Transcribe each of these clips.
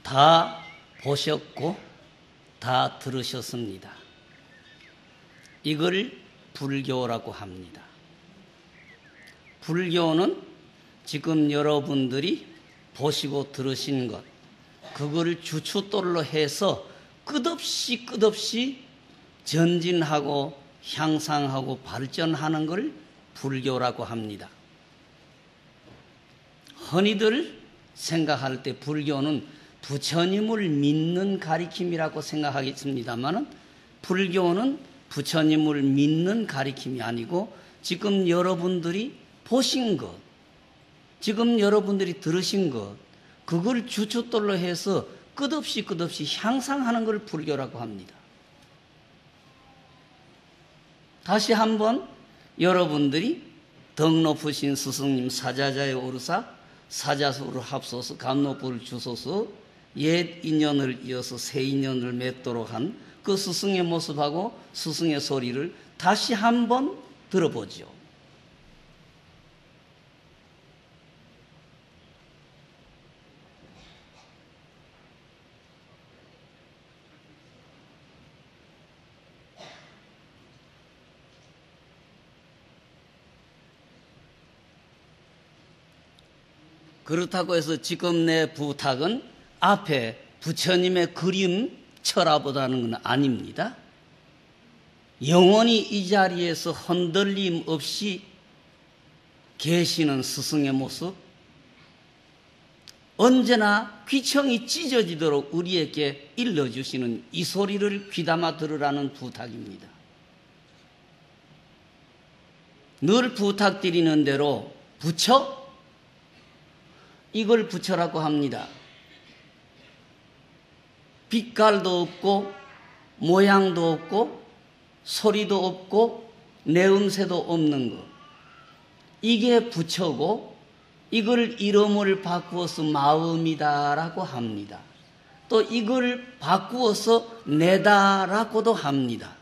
다 보셨고 다 들으셨습니다. 이걸 불교라고 합니다. 불교는 지금 여러분들이 보시고 들으신 것, 그걸 주춧돌로 해서 끝없이 전진하고 향상하고 발전하는 걸 불교라고 합니다. 흔히들 생각할 때 불교는 부처님을 믿는 가리킴이라고 생각하겠습니다만, 불교는 부처님을 믿는 가리킴이 아니고 지금 여러분들이 보신 것, 지금 여러분들이 들으신 것, 그걸 주춧돌로 해서 끝없이 향상하는 걸 불교라고 합니다. 다시 한번 여러분들이 덕 높으신 스승님 사자자의 오르사 사자수를 합소서 감로불을 주소서 옛 인연을 이어서 새 인연을 맺도록 한 그 스승의 모습하고 스승의 소리를 다시 한번 들어보죠. 그렇다고 해서 지금 내 부탁은 앞에 부처님의 그림 철화보다는 건 아닙니다. 영원히 이 자리에서 흔들림 없이 계시는 스승의 모습, 언제나 귀청이 찢어지도록 우리에게 일러주시는 이 소리를 귀담아 들으라는 부탁입니다. 늘 부탁드리는 대로 부처, 이걸 부처라고 합니다. 빛깔도 없고 모양도 없고 소리도 없고 내음새도 없는 것, 이게 부처고 이걸 이름을 바꾸어서 마음이다라고 합니다. 또 이걸 바꾸어서 내다라고도 합니다.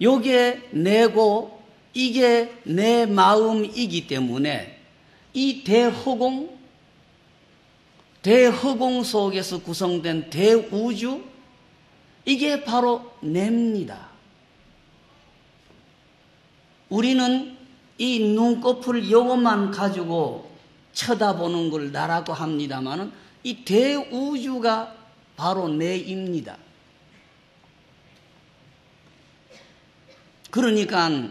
요게 내고 이게 내 마음이기 때문에 이 대허공 속에서 구성된 대우주, 이게 바로 내입니다. 우리는 이 눈꺼풀 요것만 가지고 쳐다보는 걸 나라고 합니다만 이 대우주가 바로 내입니다. 그러니까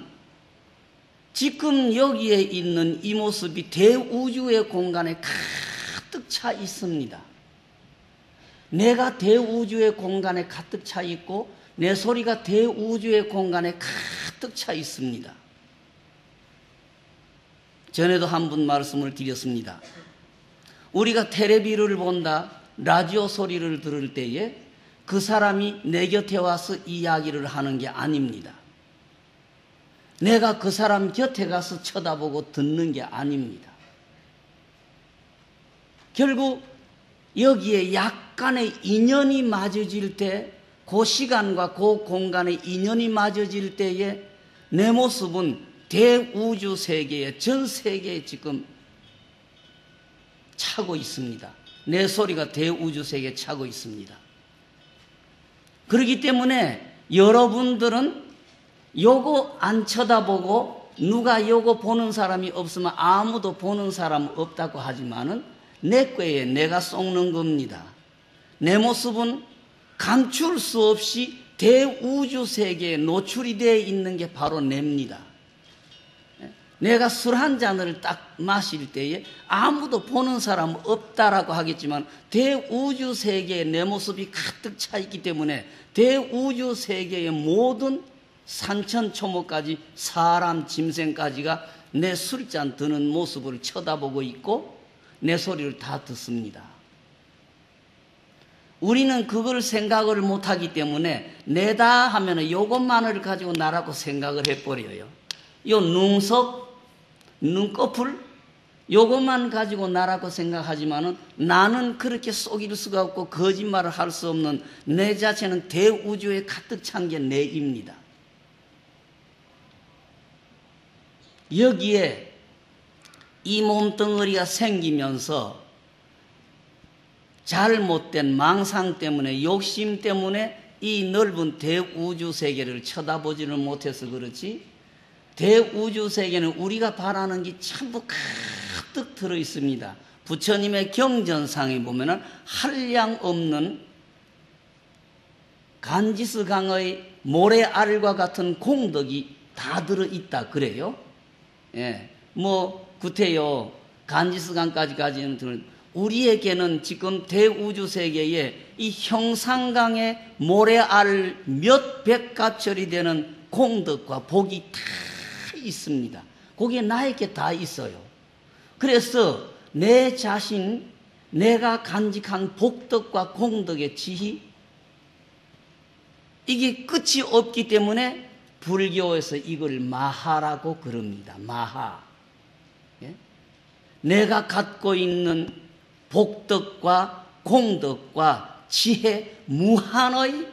지금 여기에 있는 이 모습이 대우주의 공간에 가득 차 있습니다. 내가 대우주의 공간에 가득 차 있고 내 소리가 대우주의 공간에 가득 차 있습니다. 전에도 한 번 말씀을 드렸습니다. 우리가 텔레비를 본다, 라디오 소리를 들을 때에 그 사람이 내 곁에 와서 이야기를 하는 게 아닙니다. 내가 그 사람 곁에 가서 쳐다보고 듣는 게 아닙니다. 결국 여기에 약간의 인연이 맞아질 때, 그 시간과 그 공간의 인연이 맞아질 때에 내 모습은 대우주 세계에, 전 세계에 지금 차고 있습니다. 내 소리가 대우주 세계에 차고 있습니다. 그렇기 때문에 여러분들은 요거 안 쳐다보고 누가 요거 보는 사람이 없으면 아무도 보는 사람 없다고 하지만은 내 꾀에 내가 쏟는 겁니다. 내 모습은 감출 수 없이 대우주 세계에 노출이 되어 있는 게 바로 내입니다. 내가 술 한 잔을 딱 마실 때에 아무도 보는 사람 없다라고 하겠지만 대우주 세계에 내 모습이 가득 차 있기 때문에 대우주 세계의 모든 산천초목까지 사람 짐승까지가 내 술잔 드는 모습을 쳐다보고 있고 내 소리를 다 듣습니다. 우리는 그걸 생각을 못하기 때문에 내다 하면 요것만을 가지고 나라고 생각을 해버려요. 요 눈썹, 눈꺼풀 요것만 가지고 나라고 생각하지만은 나는 그렇게 속일 수가 없고 거짓말을 할 수 없는 내 자체는 대우주에 가득 찬 게 내입니다. 여기에 이 몸덩어리가 생기면서 잘못된 망상 때문에 욕심 때문에 이 넓은 대우주 세계를 쳐다보지는 못해서 그렇지 대우주 세계는 우리가 바라는 게 전부 가득 들어 있습니다. 부처님의 경전상에 보면은 한량 없는 간지스 강의 모래알과 같은 공덕이 다 들어 있다 그래요. 예, 뭐 구태여 간지스 강까지는 들은 우리에게는 지금 대우주 세계에 이 형상강의 모래알 몇백 갑절이 되는 공덕과 복이 다 있습니다. 거기에 나에게 다 있어요. 그래서 내 자신, 내가 간직한 복덕과 공덕의 지희, 이게 끝이 없기 때문에 불교에서 이걸 마하라고 그럽니다. 마하. 예? 내가 갖고 있는 복덕과 공덕과 지혜, 무한의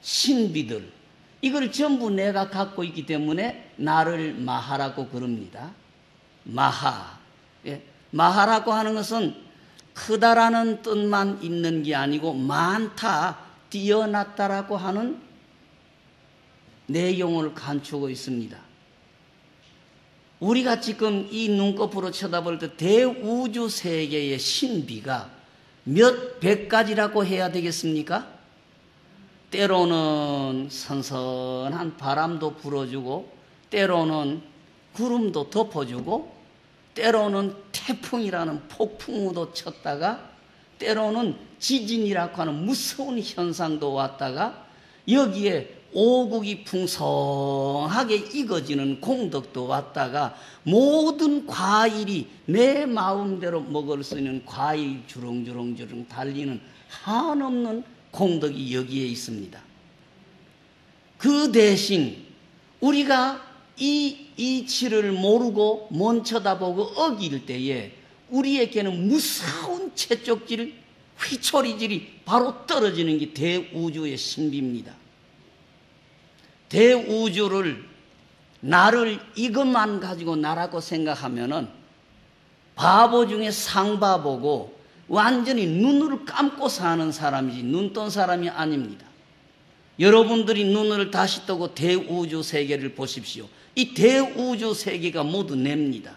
신비들, 이걸 전부 내가 갖고 있기 때문에 나를 마하라고 그럽니다. 마하. 예? 마하라고 하는 것은 크다라는 뜻만 있는 게 아니고 많다, 뛰어났다라고 하는 내용을 감추고 있습니다. 우리가 지금 이 눈꺼풀로 쳐다볼 때 대우주 세계의 신비가 몇 백 가지라고 해야 되겠습니까? 때로는 선선한 바람도 불어주고 때로는 구름도 덮어주고 때로는 태풍이라는 폭풍우도 쳤다가 때로는 지진이라고 하는 무서운 현상도 왔다가 여기에 오국이 풍성하게 익어지는 공덕도 왔다가 모든 과일이 내 마음대로 먹을 수 있는 과일이 주렁주렁 달리는 한없는 공덕이 여기에 있습니다. 그 대신 우리가 이 이치를 모르고 못 쳐다보고 어길 때에 우리에게는 무서운 채쪽질, 휘초리질이 바로 떨어지는 게 대우주의 신비입니다. 대우주를 나를 이것만 가지고 나라고 생각하면은 바보 중에 상바보고 완전히 눈을 감고 사는 사람이지 눈 뜬 사람이 아닙니다. 여러분들이 눈을 다시 뜨고 대우주 세계를 보십시오. 이 대우주 세계가 모두 냅니다.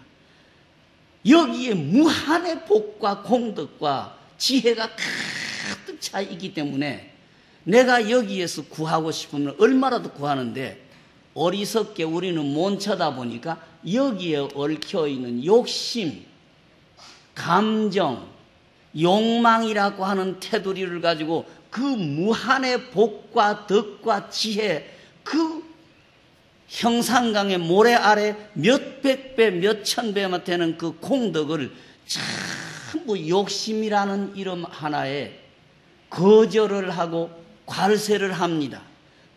여기에 무한의 복과 공덕과 지혜가 가득 차 있기 때문에 내가 여기에서 구하고 싶으면 얼마라도 구하는데 어리석게 우리는 못 쳐다보니까 여기에 얽혀있는 욕심, 감정, 욕망이라고 하는 테두리를 가지고 그 무한의 복과 덕과 지혜, 그 형상강의 모래 아래 몇백 배, 몇천 배만 되는 그 공덕을 전부 욕심이라는 이름 하나에 거절을 하고 괄세를 합니다.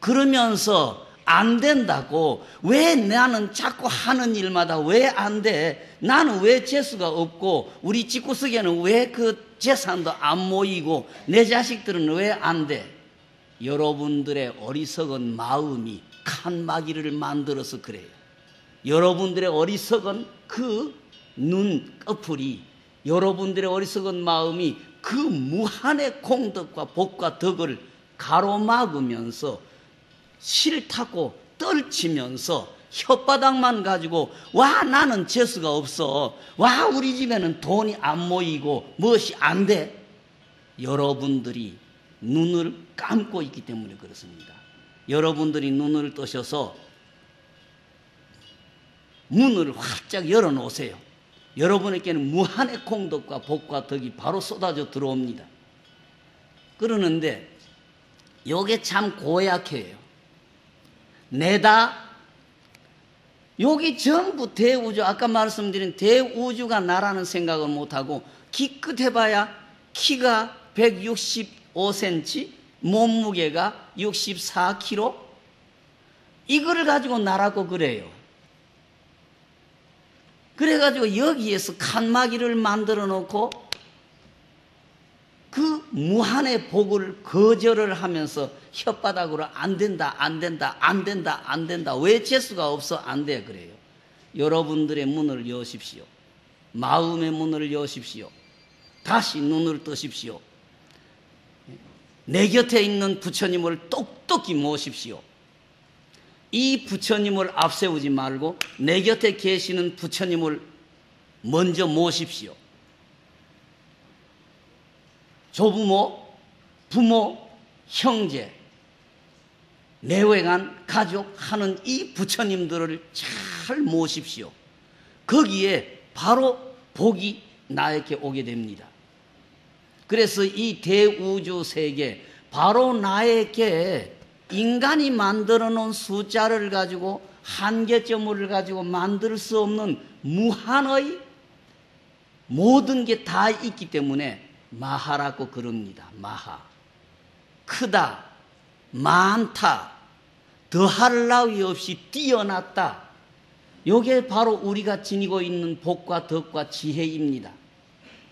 그러면서 안 된다고, 왜 나는 자꾸 하는 일마다 왜 안 돼? 나는 왜 재수가 없고 우리 집구석에는 왜 그 재산도 안 모이고 내 자식들은 왜 안 돼? 여러분들의 어리석은 마음이 칸막이를 만들어서 그래요. 여러분들의 어리석은 그 눈꺼풀이, 여러분들의 어리석은 마음이 그 무한의 공덕과 복과 덕을 가로막으면서 싫다고 떨치면서 혓바닥만 가지고 와 나는 재수가 없어, 와 우리 집에는 돈이 안 모이고 무엇이 안 돼. 여러분들이 눈을 감고 있기 때문에 그렇습니다. 여러분들이 눈을 뜨셔서 문을 활짝 열어놓으세요. 여러분에게는 무한의 공덕과 복과 덕이 바로 쏟아져 들어옵니다. 그러는데 요게 참 고약해요. 내다, 요게 전부 대우주, 아까 말씀드린 대우주가 나라는 생각을 못하고 기껏해봐야 키가 165cm, 몸무게가 64kg, 이거를 가지고 나라고 그래요. 그래가지고 여기에서 칸막이를 만들어 놓고 그 무한의 복을 거절을 하면서 혓바닥으로 안 된다, 안 된다, 안 된다, 안 된다. 왜 재수가 없어? 안 돼. 그래요. 여러분들의 문을 여십시오. 마음의 문을 여십시오. 다시 눈을 뜨십시오. 내 곁에 있는 부처님을 똑똑히 모십시오. 이 부처님을 앞세우지 말고 내 곁에 계시는 부처님을 먼저 모십시오. 조부모, 부모, 형제, 내외간, 가족 하는 이 부처님들을 잘 모십시오. 거기에 바로 복이 나에게 오게 됩니다. 그래서 이 대우주 세계, 바로 나에게 인간이 만들어 놓은 숫자를 가지고 한계점을 가지고 만들 수 없는 무한의 모든 게 다 있기 때문에 마하라고 그럽니다. 마하. 크다, 많다, 더할 나위 없이 뛰어났다. 이게 바로 우리가 지니고 있는 복과 덕과 지혜입니다.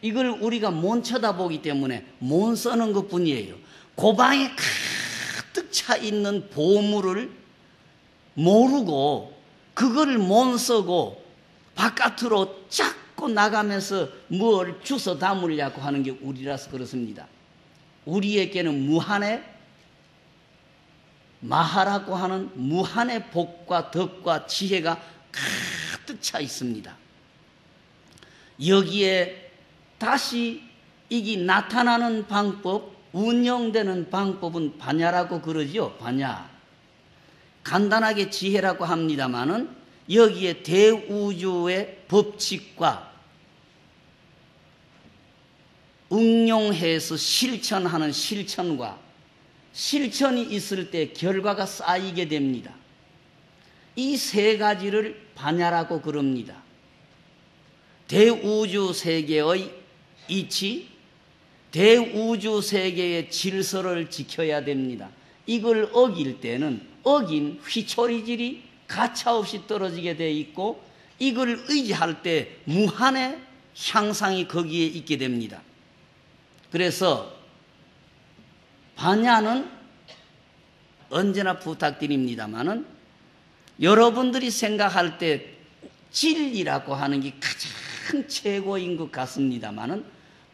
이걸 우리가 못 쳐다보기 때문에 못 쓰는 것뿐이에요. 고방에 가득 차 있는 보물을 모르고 그걸 못 쓰고 바깥으로 자꾸 나가면서 뭘 주워 담으려고 하는 게 우리라서 그렇습니다. 우리에게는 무한의 마하라고 하는 무한의 복과 덕과 지혜가 가득 차 있습니다. 여기에 다시 이게 나타나는 방법, 운영되는 방법은 반야라고 그러죠. 반야. 간단하게 지혜라고 합니다마는 여기에 대우주의 법칙과 응용해서 실천하는 실천과 실천이 있을 때 결과가 쌓이게 됩니다. 이 세 가지를 반야라고 그럽니다. 대우주 세계의 이치, 대우주 세계의 질서를 지켜야 됩니다. 이걸 어길 때는 어긴 휘초리질이 가차없이 떨어지게 돼 있고 이걸 의지할 때 무한의 향상이 거기에 있게 됩니다. 그래서 반야는 언제나 부탁드립니다마는 여러분들이 생각할 때 진리라고 하는 게 가장 최고인 것 같습니다마는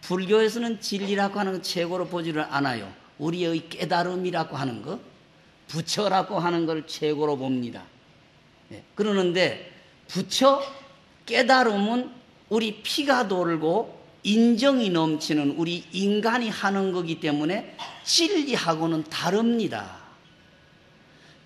불교에서는 진리라고 하는 건 최고로 보지를 않아요. 우리의 깨달음이라고 하는 것, 부처라고 하는 걸 최고로 봅니다. 그러는데 부처, 깨달음은 우리 피가 돌고 인정이 넘치는 우리 인간이 하는 거기 때문에 진리하고는 다릅니다.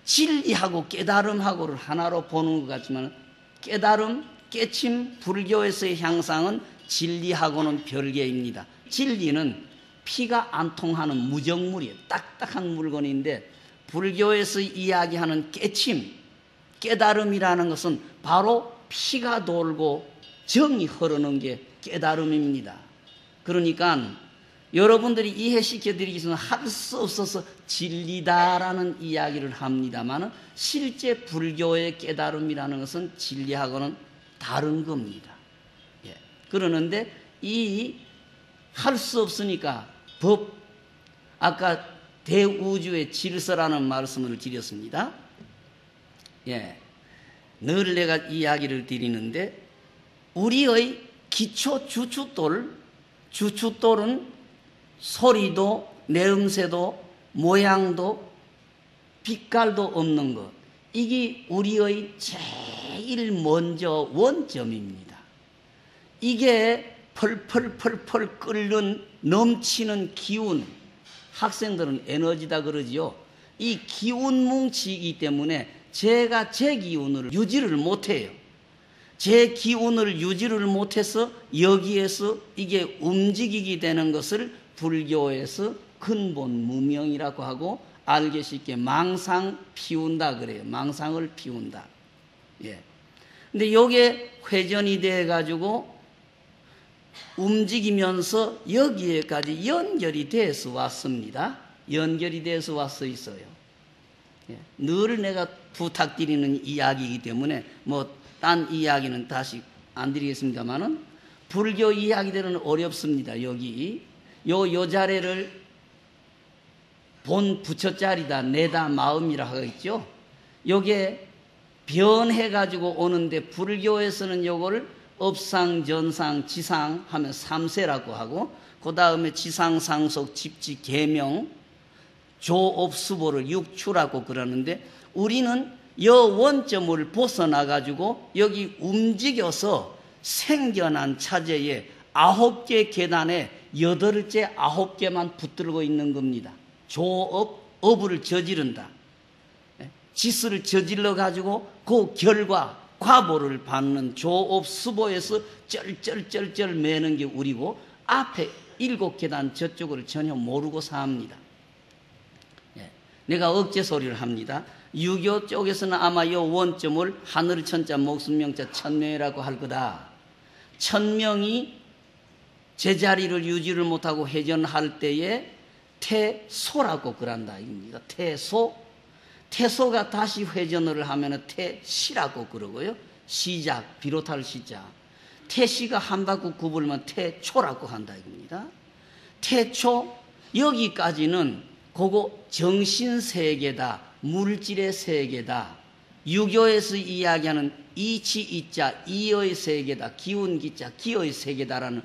진리하고 깨달음하고를 하나로 보는 것 같지만 깨달음, 깨침, 불교에서의 향상은 진리하고는 별개입니다. 진리는 피가 안 통하는 무정물이에요. 딱딱한 물건인데 불교에서 이야기하는 깨침, 깨달음이라는 것은 바로 피가 돌고 정이 흐르는 게 깨달음입니다. 그러니까 여러분들이 이해시켜드리기 위해서는 할 수 없어서 진리다라는 이야기를 합니다만 실제 불교의 깨달음이라는 것은 진리하고는 다른 겁니다. 예. 그러는데 이 할 수 없으니까 법, 아까 대우주의 질서라는 말씀을 드렸습니다. 예. 늘 내가 이야기를 드리는데 우리의 기초 주춧돌은 소리도 내음새도 모양도 빛깔도 없는 것, 이게 우리의 제일 먼저 원점입니다. 이게 펄펄펄펄 끓는 넘치는 기운, 학생들은 에너지다 그러지요. 이 기운 뭉치이기 때문에 제가 제 기운을 유지를 못해요. 제 기운을 유지를 못해서 여기에서 이게 움직이게 되는 것을 불교에서 근본 무명이라고 하고, 알기 쉽게 망상 피운다 그래요. 망상을 피운다. 예. 근데 요게 회전이 돼 가지고 움직이면서 여기에까지 연결이 돼서 왔습니다. 연결이 돼서 왔어 있어요. 예. 늘 내가 부탁드리는 이야기이기 때문에 뭐 딴 이야기는 다시 안 드리겠습니다만은, 불교 이야기들은 어렵습니다. 여기 요 자리를 본 부처자리다, 내다, 마음이라 하겠죠. 요게 변해가지고 오는데, 불교에서는 요거를 업상, 전상, 지상 하면 삼세라고 하고, 그 다음에 지상, 상속, 집지, 계명, 조업수보를 육추라고 그러는데, 우리는 요 원점을 벗어나가지고 여기 움직여서 생겨난 차제에 9개 계단에 8째 9개만 붙들고 있는 겁니다. 조업, 업을 저지른다. 지스를 저질러 가지고 그 결과, 과보를 받는 조업 수보에서 쩔쩔쩔쩔 매는 게 우리고, 앞에 7계단 저쪽을 전혀 모르고 삽니다. 내가 억제 소리를 합니다. 유교 쪽에서는 아마 이 원점을 하늘 천자 목숨 명자 천명이라고 할 거다. 천명이 제자리를 유지를 못하고 회전할 때에 태소라고 그런다 이겁니다. 태소가 다시 회전을 하면 태시라고 그러고요. 시작, 비롯할 시작. 태시가 한 바퀴 굽으면 태초라고 한다 이겁니다. 태초, 여기까지는 그거 정신세계다, 물질의 세계다. 유교에서 이야기하는 이치 이자, 이의 세계다, 기운기자, 기의 세계다라는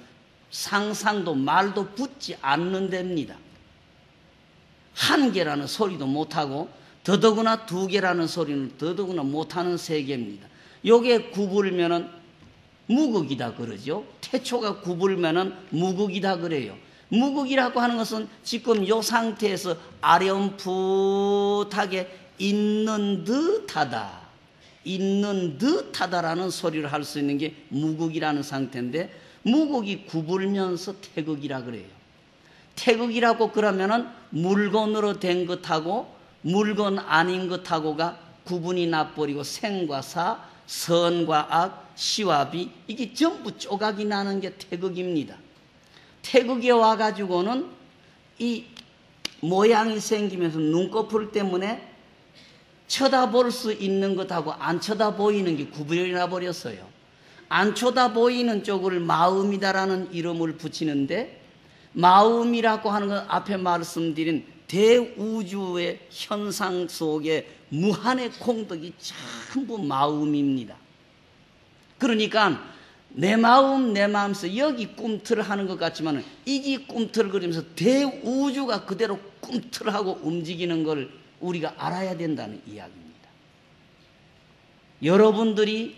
상상도 말도 붙지 않는 데입니다. 한 개라는 소리도 못하고, 더더구나 2개라는 소리는 더더구나 못하는 세계입니다. 요게 굽으면은 무극이다 그러죠. 태초가 굽으면은 무극이다 그래요. 무극이라고 하는 것은 지금 요 상태에서 아련풋하게 있는 듯하다, 있는 듯하다라는 소리를 할 수 있는 게 무극이라는 상태인데, 무극이 굽으면서 태극이라 그래요. 태극이라고 그러면은 물건으로 된 것하고 물건 아닌 것하고가 구분이 나버리고, 생과 사, 선과 악, 시와 비, 이게 전부 조각이 나는 게 태극입니다. 태극에 와가지고는 이 모양이 생기면서 눈꺼풀 때문에 쳐다볼 수 있는 것하고 안 쳐다보이는 게 구분이 나버렸어요. 안 쳐다보이는 쪽을 마음이다라는 이름을 붙이는데, 마음이라고 하는 건 앞에 말씀드린 대우주의 현상 속에 무한의 공덕이 전부 마음입니다. 그러니까 내 마음에서 여기 꿈틀을 하는 것 같지만, 이게 꿈틀을 그리면서 대우주가 그대로 꿈틀하고 움직이는 걸 우리가 알아야 된다는 이야기입니다. 여러분들이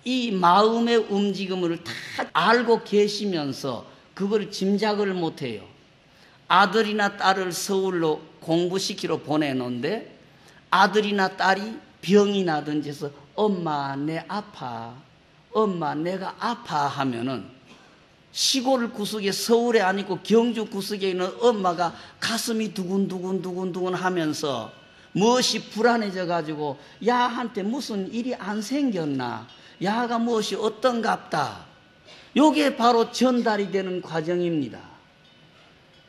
이 마음의 움직임을 다 알고 계시면서 그걸 짐작을 못해요. 아들이나 딸을 서울로 공부시키러 보내놓는데, 아들이나 딸이 병이 나든지 해서 엄마 내 아파, 엄마 내가 아파 하면은 시골 구석에, 서울에 아니고 경주 구석에 있는 엄마가 가슴이 두근두근 하면서 무엇이 불안해져 가지고 야한테 무슨 일이 안 생겼나, 야가 무엇이 어떤갑다, 요게 바로 전달이 되는 과정입니다.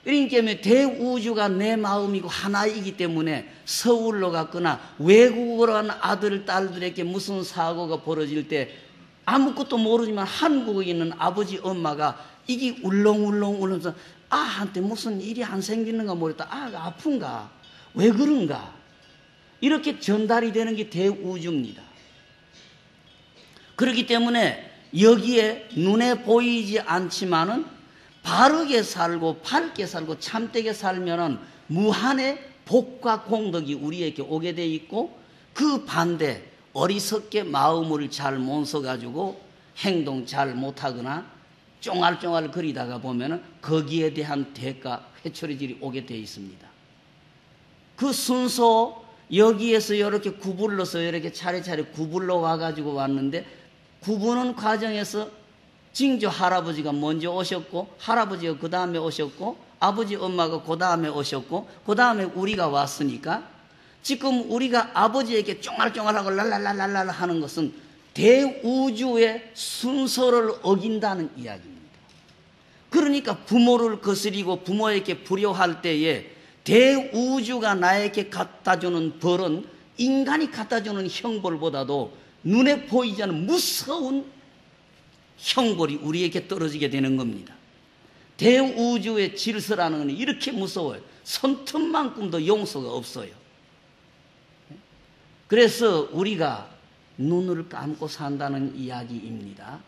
그러니까 대우주가 내 마음이고 하나이기 때문에 서울로 갔거나 외국으로 간 아들 딸들에게 무슨 사고가 벌어질 때 아무것도 모르지만 한국에 있는 아버지 엄마가 이게 울렁울렁 울면서 아한테 무슨 일이 안 생기는가 모르겠다, 아가 아픈가, 왜 그런가, 이렇게 전달이 되는 게 대우주입니다. 그렇기 때문에 여기에 눈에 보이지 않지만은 바르게 살고 밝게 살고 참되게 살면은 무한의 복과 공덕이 우리에게 오게 돼 있고, 그 반대 어리석게 마음을 잘 못 써가지고 행동 잘 못하거나 쫑알쫑알 거리다가 보면은 거기에 대한 대가, 회초리질이 오게 돼 있습니다. 그 순서 여기에서 이렇게 구불러서 이렇게 차례차례 구불러 와가지고 왔는데, 구부는 과정에서 징조 할아버지가 먼저 오셨고, 할아버지가 그 다음에 오셨고, 아버지 엄마가 그 다음에 오셨고, 그 다음에 우리가 왔으니까, 지금 우리가 아버지에게 쫑알쫑알하고 랄랄랄랄랄 하는 것은 대우주의 순서를 어긴다는 이야기입니다. 그러니까 부모를 거스리고 부모에게 불효할 때에 대우주가 나에게 갖다주는 벌은 인간이 갖다주는 형벌보다도 눈에 보이지 않는 무서운 형벌이 우리에게 떨어지게 되는 겁니다. 대우주의 질서라는 건 이렇게 무서워요. 손톱만큼도 용서가 없어요. 그래서 우리가 눈을 감고 산다는 이야기입니다.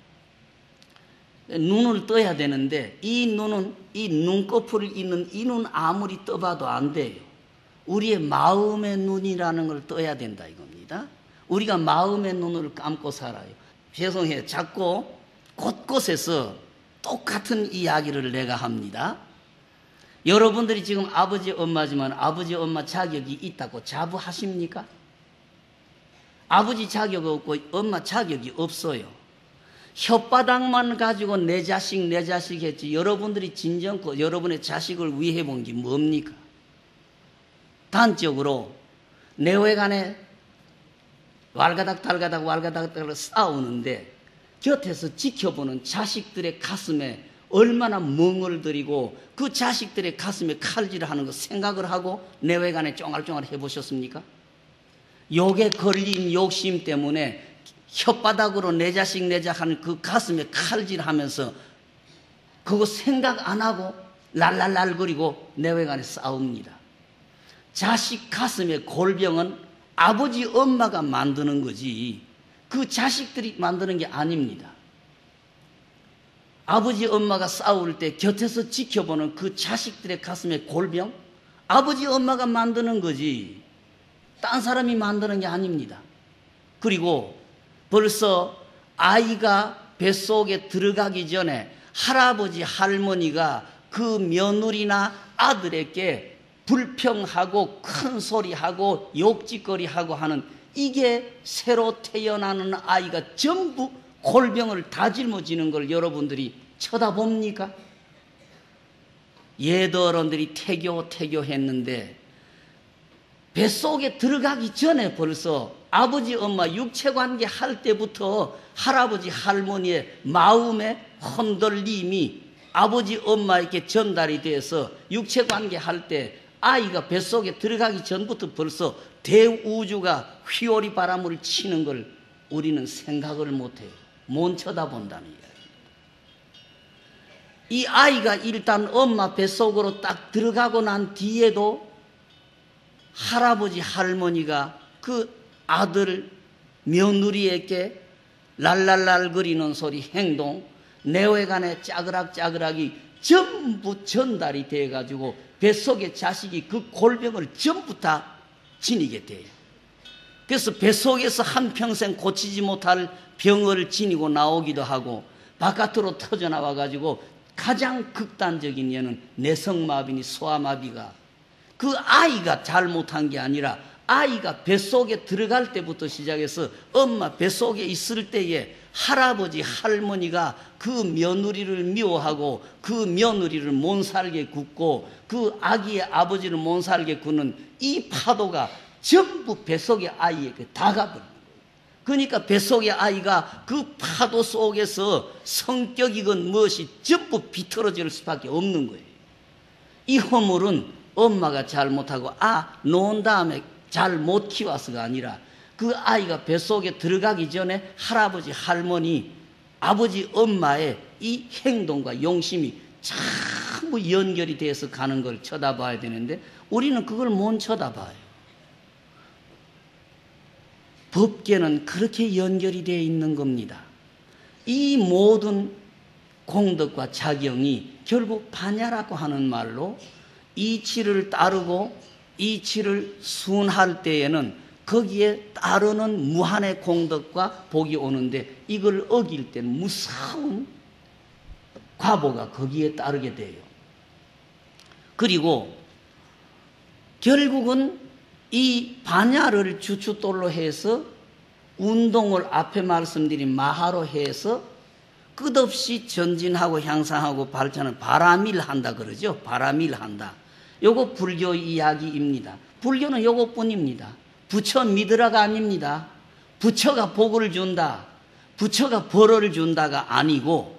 눈을 떠야 되는데 이 눈은, 이 눈꺼풀을 있는 이 눈 아무리 떠봐도 안 돼요. 우리의 마음의 눈이라는 걸 떠야 된다 이겁니다. 우리가 마음의 눈을 감고 살아요. 죄송해요. 자꾸 곳곳에서 똑같은 이야기를 내가 합니다. 여러분들이 지금 아버지 엄마지만 아버지 엄마 자격이 있다고 자부하십니까? 아버지 자격 없고 엄마 자격이 없어요. 혓바닥만 가지고 내 자식 했지, 여러분들이 진정코 여러분의 자식을 위해 본 게 뭡니까? 단적으로 내외간에 왈가닥 달가닥 싸우는데 곁에서 지켜보는 자식들의 가슴에 얼마나 멍을 들이고 그 자식들의 가슴에 칼질을 하는 거 생각을 하고 내외간에 쫑알쫑알 해보셨습니까? 욕에 걸린 욕심 때문에 혓바닥으로 내 자식 하는 그 가슴에 칼질하면서 그거 생각 안 하고 랄랄랄거리고 내외간에 싸웁니다. 자식 가슴의 골병은 아버지 엄마가 만드는 거지 그 자식들이 만드는 게 아닙니다. 아버지 엄마가 싸울 때 곁에서 지켜보는 그 자식들의 가슴의 골병, 아버지 엄마가 만드는 거지 딴 사람이 만드는 게 아닙니다. 그리고 벌써 아이가 뱃속에 들어가기 전에 할아버지 할머니가 그 며느리나 아들에게 불평하고 큰 소리하고 욕짓거리하고 하는 이게 새로 태어나는 아이가 전부 골병을 다 짊어지는 걸 여러분들이 쳐다봅니까? 얘들어들이 태교 했는데 뱃속에 들어가기 전에 벌써 아버지 엄마 육체관계 할 때부터 할아버지 할머니의 마음의 흔들림이 아버지 엄마에게 전달이 돼서 육체관계 할 때 아이가 뱃속에 들어가기 전부터 벌써 대우주가 휘오리 바람을 치는 걸 우리는 생각을 못해요. 못 쳐다본다는 이야기입니다. 이 아이가 일단 엄마 뱃속으로 딱 들어가고 난 뒤에도 할아버지 할머니가 그 아들 며느리에게 랄랄랄 거리는 소리 행동 내외간에 짜그락짜그락이 전부 전달이 돼가지고 뱃속의 자식이 그 골병을 전부 다 지니게 돼요. 그래서 뱃속에서 한평생 고치지 못할 병을 지니고 나오기도 하고 바깥으로 터져나와가지고 가장 극단적인 예는 내성마비니 소아마비가 그 아이가 잘못한 게 아니라 아이가 뱃속에 들어갈 때부터 시작해서 엄마 뱃속에 있을 때에 할아버지 할머니가 그 며느리를 미워하고 그 며느리를 못살게 굽고 그 아기의 아버지를 못살게 굽는 이 파도가 전부 뱃속의 아이에게 다 가버리는 거예요. 그러니까 뱃속의 아이가 그 파도 속에서 성격이건 무엇이 전부 비틀어질 수밖에 없는 거예요. 이 허물은 엄마가 잘못하고 놓은 다음에 잘 못 키워서가 아니라 그 아이가 뱃속에 들어가기 전에 할아버지 할머니 아버지 엄마의 이 행동과 용심이 전부 연결이 돼서 가는 걸 쳐다봐야 되는데 우리는 그걸 못 쳐다봐요. 법계는 그렇게 연결이 되어 있는 겁니다. 이 모든 공덕과 작용이 결국 반야라고 하는 말로 이치를 따르고 이치를 순할 때에는 거기에 따르는 무한의 공덕과 복이 오는데 이걸 어길 때는 무서운 과보가 거기에 따르게 돼요. 그리고 결국은 이 반야를 주춧돌로 해서 운동을 앞에 말씀드린 마하로 해서 끝없이 전진하고 향상하고 발전하는 바라밀 한다 그러죠. 바라밀 한다. 요거 불교 이야기입니다. 불교는 요것뿐입니다. 부처 믿으라가 아닙니다. 부처가 복을 준다, 부처가 벌을 준다가 아니고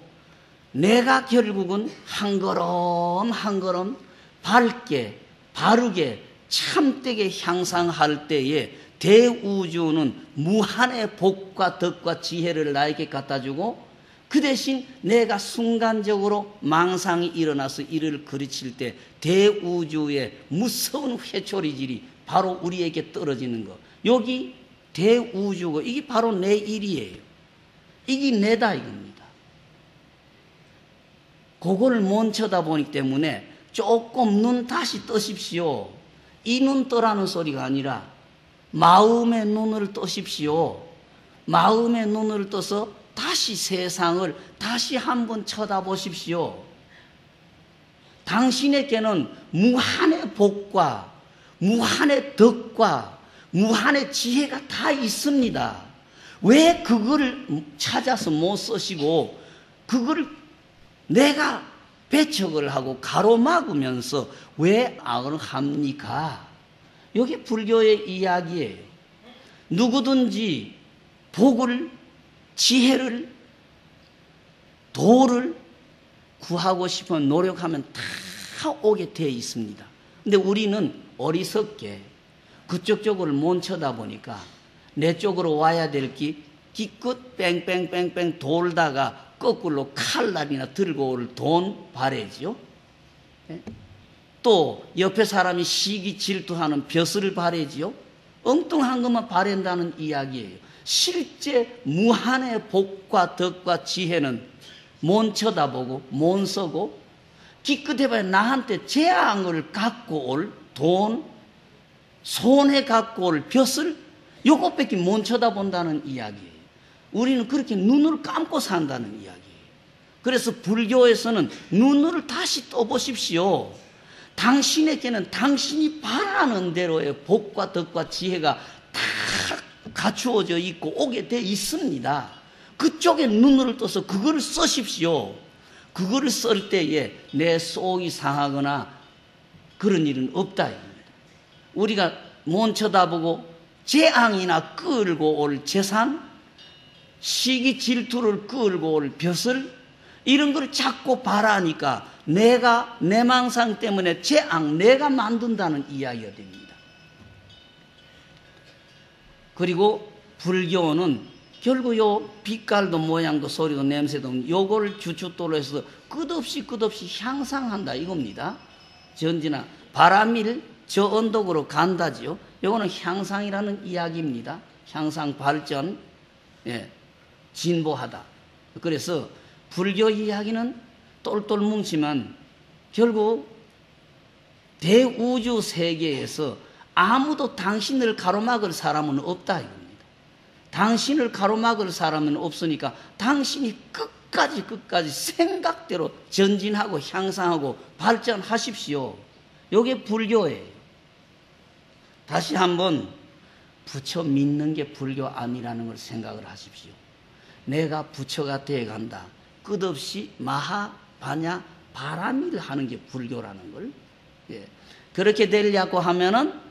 내가 결국은 한 걸음 한 걸음 밝게 바르게 참되게 향상할 때에 대우주는 무한의 복과 덕과 지혜를 나에게 갖다주고 그 대신 내가 순간적으로 망상이 일어나서 이를 그르칠 때 대우주의 무서운 회초리질이 바로 우리에게 떨어지는 것. 여기 대우주고 이게 바로 내 일이에요. 이게 내다 이겁니다. 그거를 못 쳐다보기 때문에 조금 눈 다시 뜨십시오. 이 눈 떠라는 소리가 아니라 마음의 눈을 뜨십시오. 마음의 눈을 떠서 다시 세상을 다시 한번 쳐다보십시오. 당신에게는 무한의 복과 무한의 덕과 무한의 지혜가 다 있습니다. 왜 그거를 찾아서 못 쓰시고 그거를 내가 배척을 하고 가로막으면서 왜 악을 합니까? 이게 불교의 이야기예요. 누구든지 복을, 지혜를, 도를 구하고 싶으면 노력하면 다 오게 되어 있습니다. 근데 우리는 어리석게 그쪽 쪽으로 못 쳐다보니까 내 쪽으로 와야 될 기껏 뺑뺑뺑뺑 돌다가 거꾸로 칼날이나 들고 올 돈 바래지요. 또 옆에 사람이 시기 질투하는 벼슬을 바래지요. 엉뚱한 것만 바랜다는 이야기예요. 실제 무한의 복과 덕과 지혜는 못 쳐다보고 못 쓰고 기껏 해봐야 나한테 재앙을 갖고 올 돈, 손해 갖고 올 벼슬 요것밖에 못 쳐다본다는 이야기예요. 우리는 그렇게 눈을 감고 산다는 이야기예요. 그래서 불교에서는 눈을 다시 떠보십시오. 당신에게는 당신이 바라는 대로의 복과 덕과 지혜가 다 갖추어져 있고 오게 돼 있습니다. 그쪽에 눈을 떠서 그거를 쓰십시오. 그거를 쓸 때에 내 속이 상하거나 그런 일은 없다. 우리가 못 쳐다보고 재앙이나 끌고 올 재산, 시기 질투를 끌고 올 벼슬 이런 걸 자꾸 바라니까 내가 내 망상 때문에 재앙 내가 만든다는 이야기가 됩니다. 그리고 불교는 결국 요 빛깔도 모양도 소리도 냄새도 요거를 주춧돌로 해서 끝없이 향상한다 이겁니다. 전지나 바람일 저 언덕으로 간다지요. 요거는 향상이라는 이야기입니다. 향상 발전, 진보하다. 그래서 불교 이야기는 똘똘 뭉치면 결국 대우주 세계에서 아무도 당신을 가로막을 사람은 없다 이겁니다. 당신을 가로막을 사람은 없으니까 당신이 끝까지 생각대로 전진하고 향상하고 발전하십시오. 이게 불교예요. 다시 한번 부처 믿는 게 불교 아니라는 걸 생각을 하십시오. 내가 부처가 되어간다. 끝없이 마하, 바냐, 바라밀 하는 게 불교라는 걸. 그렇게 되려고 하면은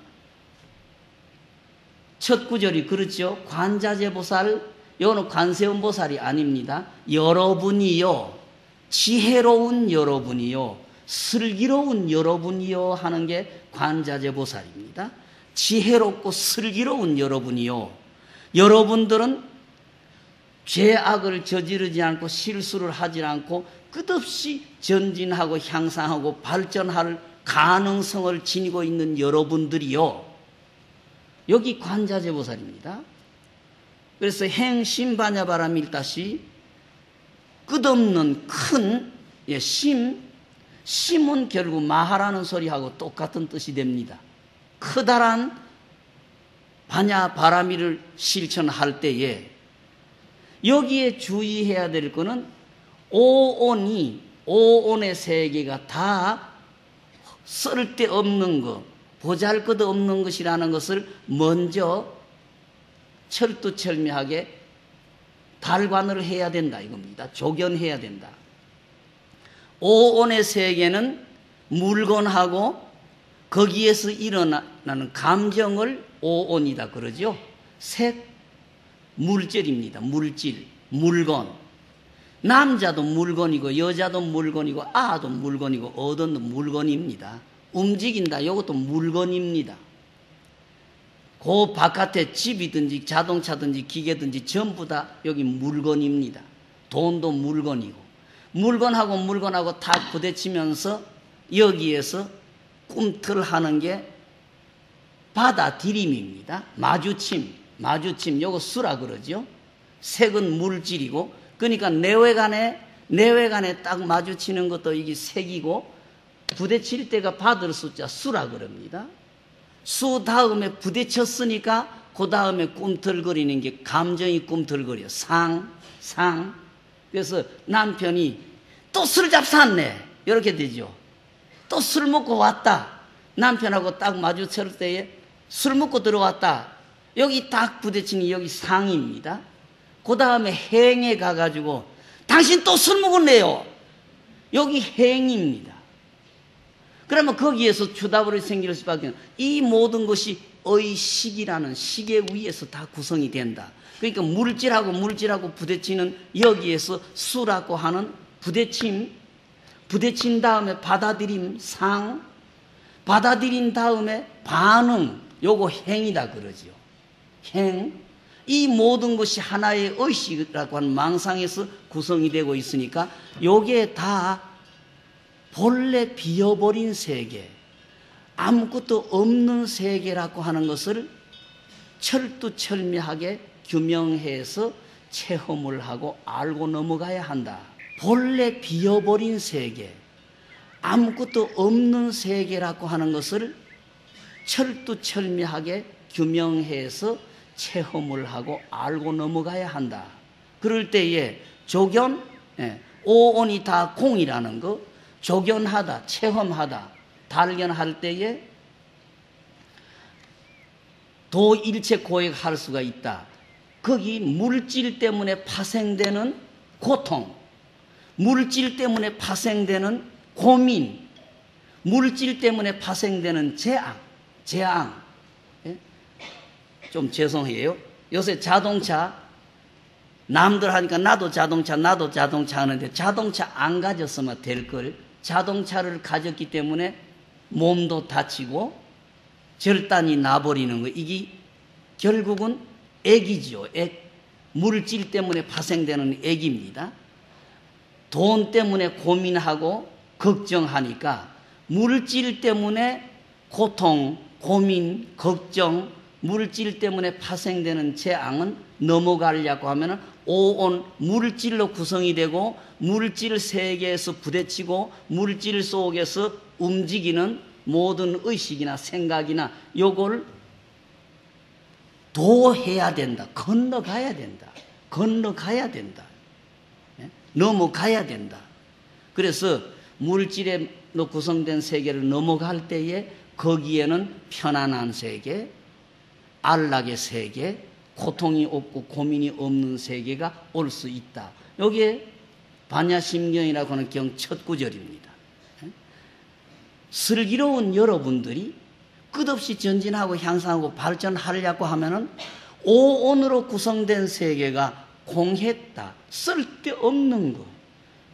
첫 구절이 그렇죠. 관자재보살, 이거는 관세음 보살이 아닙니다. 여러분이요, 지혜로운 여러분이요, 슬기로운 여러분이요 하는 게 관자재보살입니다. 지혜롭고 슬기로운 여러분이요. 여러분들은 죄악을 저지르지 않고 실수를 하지 않고 끝없이 전진하고 향상하고 발전할 가능성을 지니고 있는 여러분들이요. 여기 관자재보살입니다. 그래서 행심바냐바라밀다시 끝없는 큰 심은 결국 마하라는 소리하고 똑같은 뜻이 됩니다. 크다란 바냐 바라밀을 실천할 때에 여기에 주의해야 될 것은 오온의 세계가 다 쓸데없는 것, 보잘것없는 것이라는 것을 먼저 철두철미하게 달관을 해야 된다 이겁니다. 조견해야 된다. 오온의 세계는 물건하고 거기에서 일어나는 감정을 오온이다 그러죠. 색, 물질입니다. 물질, 물건. 남자도 물건이고 여자도 물건이고 아도 물건이고 어른도 물건입니다. 움직인다. 이것도 물건입니다. 그 바깥에 집이든지 자동차든지 기계든지 전부 다 여기 물건입니다. 돈도 물건이고 물건하고 물건하고 다 부딪히면서 여기에서 꿈틀하는 게 받아들임입니다. 마주침 요거 수라 그러죠. 색은 물질이고 그러니까 내외간에 딱 마주치는 것도 이게 색이고 부딪힐 때가 받을 숫자 수라 그럽니다. 수 다음에 부딪혔으니까 그 다음에 꿈틀거리는 게 감정이 꿈틀거려. 상. 그래서 남편이 또 술 잡쌌네 이렇게 되죠. 또 술 먹고 왔다. 남편하고 딱 마주칠 때에 술 먹고 들어왔다. 여기 딱 부딪히니 여기 상입니다. 그 다음에 행에 가가지고 당신 또 술 먹었네요. 여기 행입니다. 그러면 거기에서 추다불이 생길 수밖에 없는 이 모든 것이 의식이라는 시계 위에서 다 구성이 된다. 그러니까 물질하고 부딪히는 여기에서 수라고 하는 부딪힌 다음에 받아들임 상, 받아들인 다음에 반응, 요거 행이다 그러죠. 행. 이 모든 것이 하나의 의식이라고 하는 망상에서 구성이 되고 있으니까 요게 다 본래 비어버린 세계, 아무것도 없는 세계라고 하는 것을 철두철미하게 규명해서 체험을 하고 알고 넘어가야 한다. 본래 비어버린 세계, 아무것도 없는 세계라고 하는 것을 철두철미하게 규명해서 체험을 하고 알고 넘어가야 한다. 그럴 때에 조견, 오온이 다 공이라는 거, 조견하다, 체험하다, 발견할 때에 도일체 고액할 수가 있다. 거기 물질 때문에 파생되는 고통, 물질 때문에 파생되는 고민, 물질 때문에 파생되는 재앙. 좀 죄송해요. 요새 자동차 남들 하니까 나도 자동차 하는데 자동차 안 가졌으면 될 걸. 자동차를 가졌기 때문에 몸도 다치고 절단이 나버리는 거. 이게 결국은 액이죠. 액. 물질 때문에 파생되는 액입니다. 돈 때문에 고민하고 걱정하니까 물질 때문에 고통, 고민, 걱정, 물질 때문에 파생되는 재앙은 넘어가려고 하면 오온 물질로 구성이 되고 물질 세계에서 부딪히고 물질 속에서 움직이는 모든 의식이나 생각이나 요걸 도해야 된다. 건너가야 된다. 넘어가야 된다. 그래서 물질로 구성된 세계를 넘어갈 때에 거기에는 편안한 세계, 안락의 세계, 고통이 없고 고민이 없는 세계가 올 수 있다. 여기에 반야심경이라고 하는 경 첫 구절입니다. 슬기로운 여러분들이 끝없이 전진하고 향상하고 발전하려고 하면은 오온으로 구성된 세계가 공했다. 쓸데없는 것,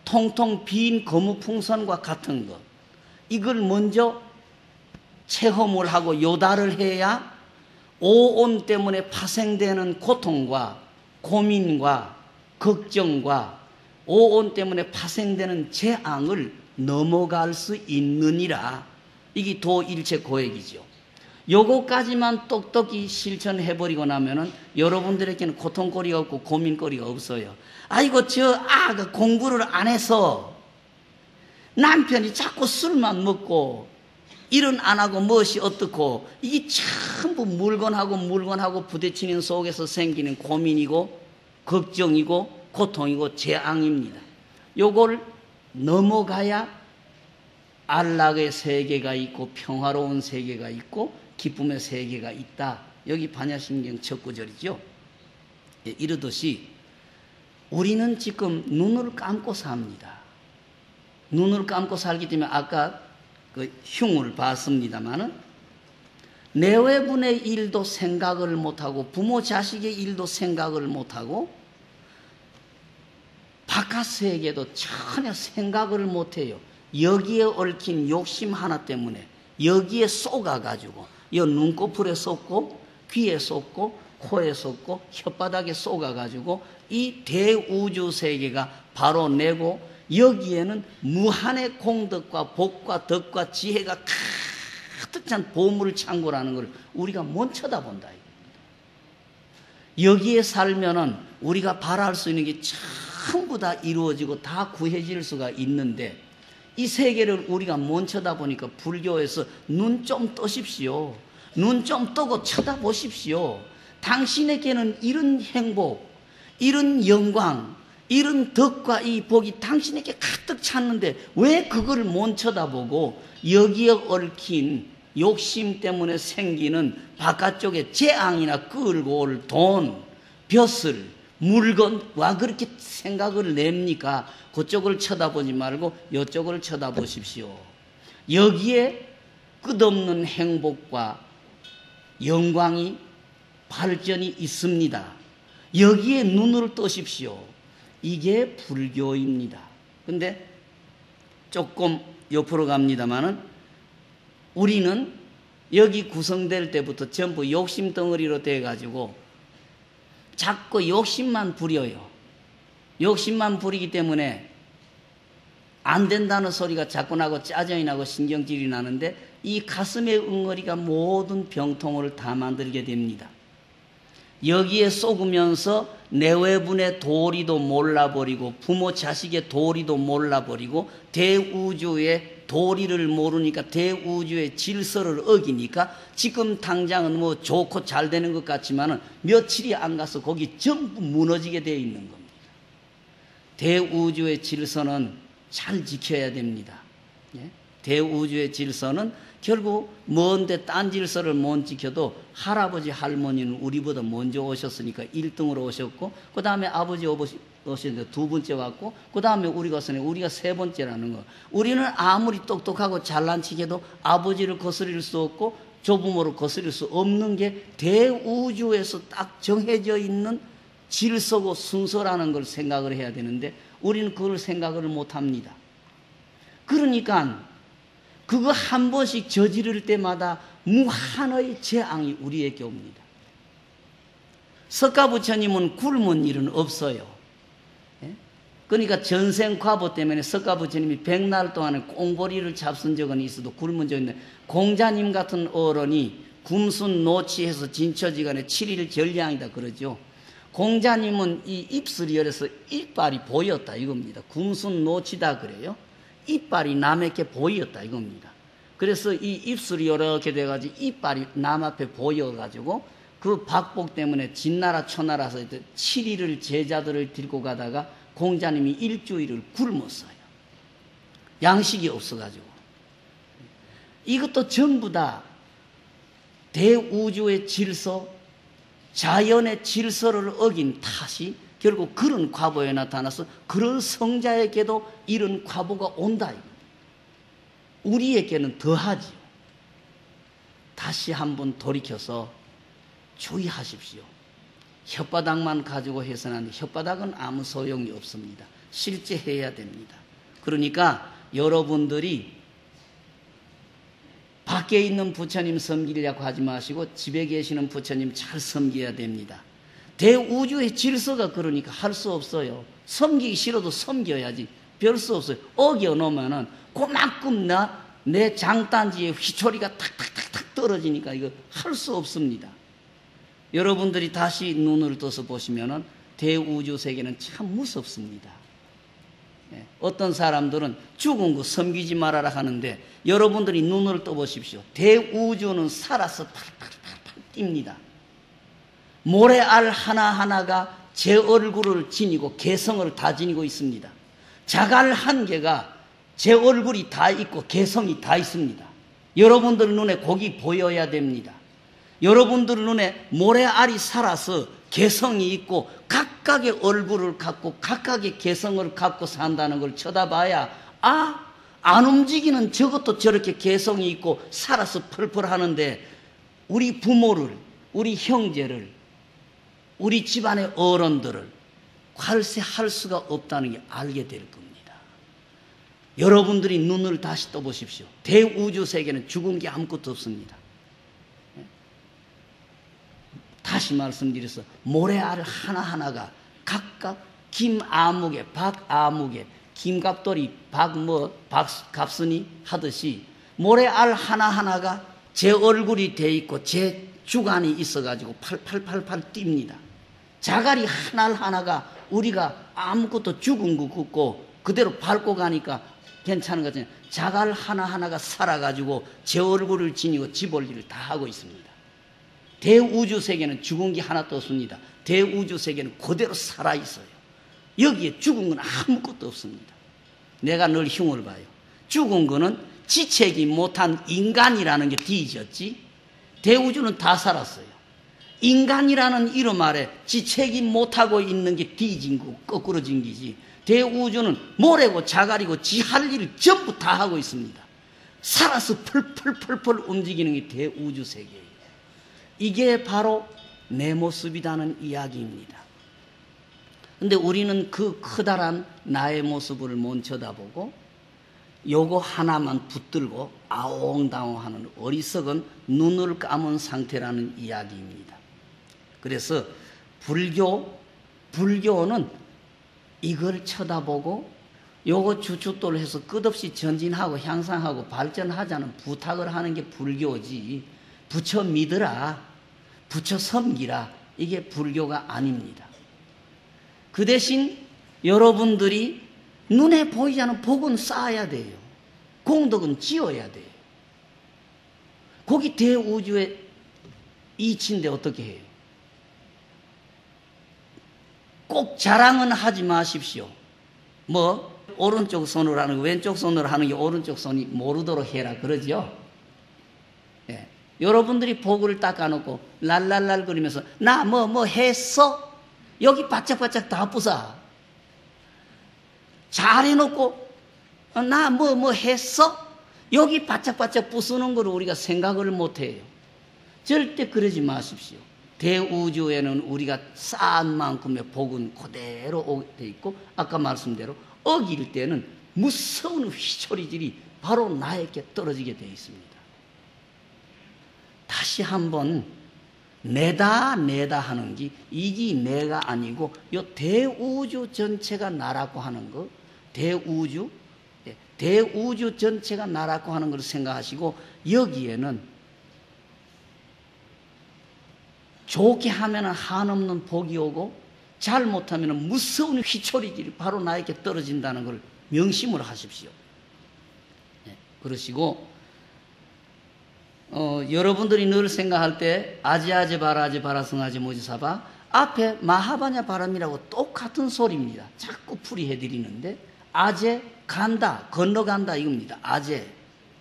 통통 빈 거무풍선과 같은 것, 이걸 먼저 체험을 하고 요달을 해야 오온 때문에 파생되는 고통과 고민과 걱정과 오온 때문에 파생되는 재앙을 넘어갈 수 있느니라. 이게 도일체 고액이죠. 요거까지만 똑똑히 실천해버리고 나면은 여러분들에게는 고통거리가 없고 고민거리가 없어요. 아이고 저 아가 공부를 안 해서 남편이 자꾸 술만 먹고 일은 안 하고 무엇이 어떻고, 이게 전부 물건하고 부딪히는 속에서 생기는 고민이고 걱정이고 고통이고 재앙입니다. 요걸 넘어가야 안락의 세계가 있고 평화로운 세계가 있고 기쁨의 세계가 있다. 여기 반야심경 첫 구절이죠. 이르듯이 우리는 지금 눈을 감고 삽니다. 눈을 감고 살기 때문에 아까 그 흉을 봤습니다마는 내외분의 일도 생각을 못하고 부모 자식의 일도 생각을 못하고 바깥 세계도 전혀 생각을 못해요. 여기에 얽힌 욕심 하나 때문에 여기에 쏘가가지고 이 눈꺼풀에 쏟고 귀에 쏟고 코에 쏟고 혓바닥에 쏘가가지고 이 대우주 세계가 바로 내고 여기에는 무한의 공덕과 복과 덕과 지혜가 가득 찬 보물 창고라는 걸 우리가 못 쳐다본다. 여기에 살면은 우리가 바랄 수 있는 게 전부 다 이루어지고 다 구해질 수가 있는데 이 세계를 우리가 못 쳐다보니까 불교에서 눈 좀 떠십시오. 눈 좀 뜨고 쳐다보십시오. 당신에게는 이런 행복, 이런 영광, 이런 덕과 이 복이 당신에게 가득 찼는데 왜 그걸 못 쳐다보고 여기에 얽힌 욕심 때문에 생기는 바깥쪽에 재앙이나 끌고 올 돈, 벼슬, 물건과 그렇게 생각을 냅니까? 그쪽을 쳐다보지 말고 이쪽을 쳐다보십시오. 여기에 끝없는 행복과 영광이 발전이 있습니다. 여기에 눈을 뜨십시오. 이게 불교입니다. 근데 조금 옆으로 갑니다마는 우리는 여기 구성될 때부터 전부 욕심 덩어리로 돼가지고 자꾸 욕심만 부려요. 욕심만 부리기 때문에 안 된다는 소리가 자꾸 나고 짜증이 나고 신경질이 나는데 이 가슴의 응어리가 모든 병통을 다 만들게 됩니다. 여기에 쏘으면서 내외분의 도리도 몰라버리고 부모 자식의 도리도 몰라버리고 대우주의 도리를 모르니까 대우주의 질서를 어기니까 지금 당장은 뭐 좋고 잘 되는 것 같지만은 며칠이 안 가서 거기 전부 무너지게 되어 있는 겁니다. 대우주의 질서는 잘 지켜야 됩니다. 예? 대우주의 질서는 결국 먼데 딴 질서를 못 지켜도 할아버지 할머니는 우리보다 먼저 오셨으니까 1등으로 오셨고 그 다음에 아버지 오셨는데 두 번째 왔고 그 다음에 우리가 왔으니 우리가 세 번째라는 거. 우리는 아무리 똑똑하고 잘난 척해도 아버지를 거스릴 수 없고 조부모를 거스릴 수 없는 게 대우주에서 딱 정해져 있는 질서고 순서라는 걸 생각을 해야 되는데 우리는 그걸 생각을 못합니다. 그러니까 그거 한 번씩 저지를 때마다 무한의 재앙이 우리에게 옵니다. 석가부처님은 굶은 일은 없어요. 그러니까 전생 과보 때문에 석가부처님이 100날 동안에 꽁보리를 잡순 적은 있어도 굶은 적이 있는데 공자님 같은 어른이 굶순 노치해서 진처지간에 7일 전량이다 그러죠. 공자님은 이 입술이 열어서 이빨이 보였다 이겁니다. 굶순 노치다 그래요. 이빨이 남에게 보였다 이겁니다. 그래서 이 입술이 이렇게 돼가지고 이빨이 남 앞에 보여가지고 그 박복 때문에 진나라 초나라에서 7일을 제자들을 데리고 가다가 공자님이 일주일을 굶었어요. 양식이 없어가지고. 이것도 전부 다 대우주의 질서, 자연의 질서를 어긴 탓이 결국 그런 과보에 나타나서 그런 성자에게도 이런 과보가 온다. 우리에게는 더하지요. 다시 한번 돌이켜서 주의하십시오. 혓바닥만 가지고 해서는 안 돼. 혓바닥은 아무 소용이 없습니다. 실제 해야 됩니다. 그러니까 여러분들이 밖에 있는 부처님 섬기려고 하지 마시고 집에 계시는 부처님 잘 섬겨야 됩니다. 대우주의 질서가 그러니까 할 수 없어요. 섬기기 싫어도 섬겨야지. 별 수 없어요. 어겨놓으면은 그만큼 내 장단지에 휘초리가 탁탁탁탁 떨어지니까 이거 할 수 없습니다. 여러분들이 다시 눈을 떠서 보시면은 대우주 세계는 참 무섭습니다. 어떤 사람들은 죽은 거 섬기지 말아라 하는데 여러분들이 눈을 떠보십시오. 대우주는 살아서 팔팔팔팔 뜁니다. 모래알 하나하나가 제 얼굴을 지니고 개성을 다 지니고 있습니다. 자갈 한 개가 제 얼굴이 다 있고 개성이 다 있습니다. 여러분들 눈에 거기 보여야 됩니다. 여러분들 눈에 모래알이 살아서 개성이 있고 각각의 얼굴을 갖고 각각의 개성을 갖고 산다는 걸 쳐다봐야 안 움직이는 저것도 저렇게 개성이 있고 살아서 펄펄 하는데 우리 부모를, 우리 형제를, 우리 집안의 어른들을 괄세할 수가 없다는 게 알게 될 겁니다. 여러분들이 눈을 다시 떠보십시오. 대우주 세계는 죽은 게 아무것도 없습니다. 다시 말씀드려서 모래알 하나하나가 각각 김아무개, 박아무개, 김갑돌이, 박갑순이 하듯이 모래알 하나하나가 제 얼굴이 돼 있고 제 주관이 있어가지고 팔팔팔팔 뜁니다. 자갈이 하나하나가 우리가 아무것도 죽은 거 긋고 그대로 밟고 가니까 괜찮은 거잖아요. 자갈 하나하나가 살아가지고 제 얼굴을 지니고 지 볼 일을 다 하고 있습니다. 대우주 세계는 죽은 게 하나도 없습니다. 대우주 세계는 그대로 살아있어요. 여기에 죽은 건 아무것도 없습니다. 내가 늘 흉을 봐요. 죽은 거는 지체기 못한 인간이라는 게 뒤졌지 대우주는 다 살았어요. 인간이라는 이름 아래 지체기 못하고 있는 게 뒤진 거, 거꾸로진 기지. 대우주는 모래고 자갈이고 지 할 일을 전부 다 하고 있습니다. 살아서 펄펄펄펄 움직이는 게 대우주 세계예요. 이게 바로 내 모습이라는 이야기입니다. 근데 우리는 그 커다란 나의 모습을 못 쳐다보고 요거 하나만 붙들고 아웅다웅하는 어리석은 눈을 감은 상태라는 이야기입니다. 그래서 불교는 이걸 쳐다보고 요거 주춧돌 해서 끝없이 전진하고 향상하고 발전하자는 부탁을 하는 게 불교지, 부처 믿으라, 부처 섬기라, 이게 불교가 아닙니다. 그 대신 여러분들이 눈에 보이지 않는 복은 쌓아야 돼요. 공덕은 지어야 돼요. 거기 대우주의 이치인데 어떻게 해요? 꼭 자랑은 하지 마십시오. 뭐 오른쪽 손으로 하는 거, 왼쪽 손으로 하는 게 오른쪽 손이 모르도록 해라 그러죠. 예. 여러분들이 복을 닦아놓고 랄랄랄 거리면서 나 뭐 했어? 여기 바짝바짝 다 부숴. 잘해놓고 나 뭐 했어? 여기 바짝바짝 부수는 걸 우리가 생각을 못해요. 절대 그러지 마십시오. 대우주에는 우리가 쌓은 만큼의 복은 그대로 돼 있고 아까 말씀대로 어길 때는 무서운 휘초리질이 바로 나에게 떨어지게 되어 있습니다. 다시 한번 내다 하는 게 이게 내가 아니고 요 대우주 전체가 나라고 하는 거, 대우주 전체가 나라고 하는 걸 생각하시고 여기에는 좋게 하면 한없는 복이 오고 잘못하면 무서운 휘초리질이 바로 나에게 떨어진다는 걸 명심을 하십시오. 네, 그러시고 여러분들이 늘 생각할 때 아지아제 바라 성아제 모지사바 앞에 마하바냐 바람이라고 똑같은 소리입니다. 자꾸 풀이해드리는데 아제 간다 건너간다 이겁니다. 아제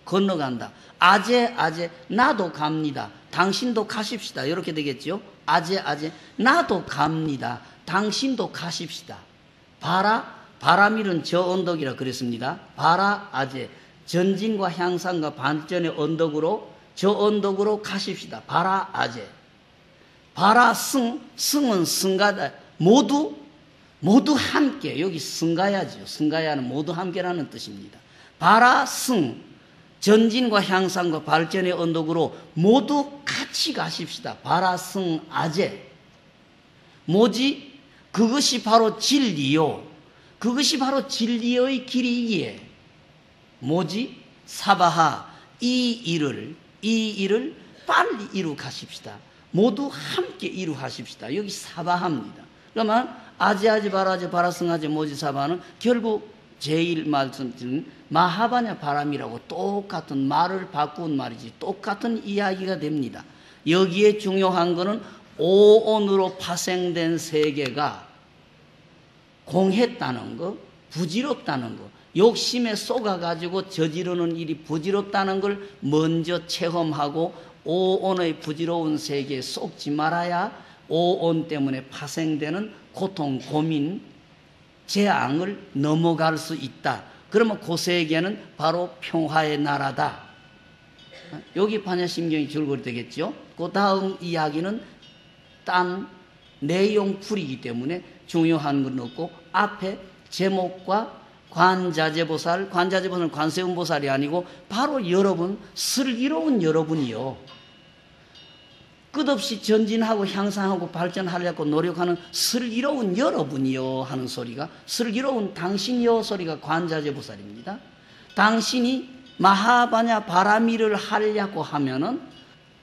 건너간다. 아제 나도 갑니다. 당신도 가십시다. 이렇게 되겠죠. 아제 나도 갑니다. 당신도 가십시다. 바람이는 저 언덕이라 그랬습니다. 바라 아제 전진과 향상과 반전의 언덕으로 저 언덕으로 가십시다. 바라 아제 바라 승은 승가다. 모두 함께. 여기 승가야죠. 승가야는 모두 함께라는 뜻입니다. 바라 승 전진과 향상과 발전의 언덕으로 모두 같이 가십시다. 바라승 아제. 뭐지? 그것이 바로 진리요. 그것이 바로 진리의 길이기에. 뭐지? 사바하. 이 일을 빨리 이루가십시다. 모두 함께 이루하십시다. 여기 사바합니다. 그러면 아제 바라승 아제 모지 사바는 결국 제일 말씀드린 마하바냐 바람이라고 똑같은 말을 바꾼 말이지 똑같은 이야기가 됩니다. 여기에 중요한 것은 오온으로 파생된 세계가 공했다는 거, 부질없다는 거, 욕심에 쏟아가지고 저지르는 일이 부질없다는 걸 먼저 체험하고 오온의 부질없는 세계에 쏟지 말아야 오온 때문에 파생되는 고통, 고민, 재앙을 넘어갈 수 있다. 그러면 그 세계는 바로 평화의 나라다. 여기 반야심경이 줄거리 되겠죠. 그 다음 이야기는 딴 내용풀이기 때문에 중요한 건 없고, 앞에 제목과 관자재보살, 관자재보살은 관세음보살이 아니고 바로 여러분, 슬기로운 여러분이요, 끝없이 전진하고 향상하고 발전하려고 노력하는 슬기로운 여러분이요 하는 소리가, 슬기로운 당신이요 소리가 관자재보살입니다. 당신이 마하바냐 바라미를 하려고 하면은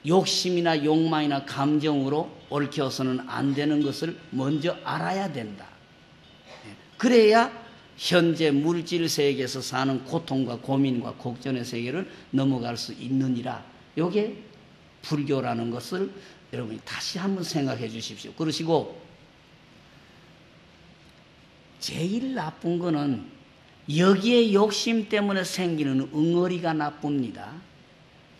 욕심이나 욕망이나 감정으로 얽혀서는 안 되는 것을 먼저 알아야 된다. 그래야 현재 물질 세계에서 사는 고통과 고민과 걱정의 세계를 넘어갈 수 있느니라. 요게 불교라는 것을 여러분이 다시 한번 생각해 주십시오. 그러시고, 제일 나쁜 거는 여기에 욕심 때문에 생기는 응어리가 나쁩니다.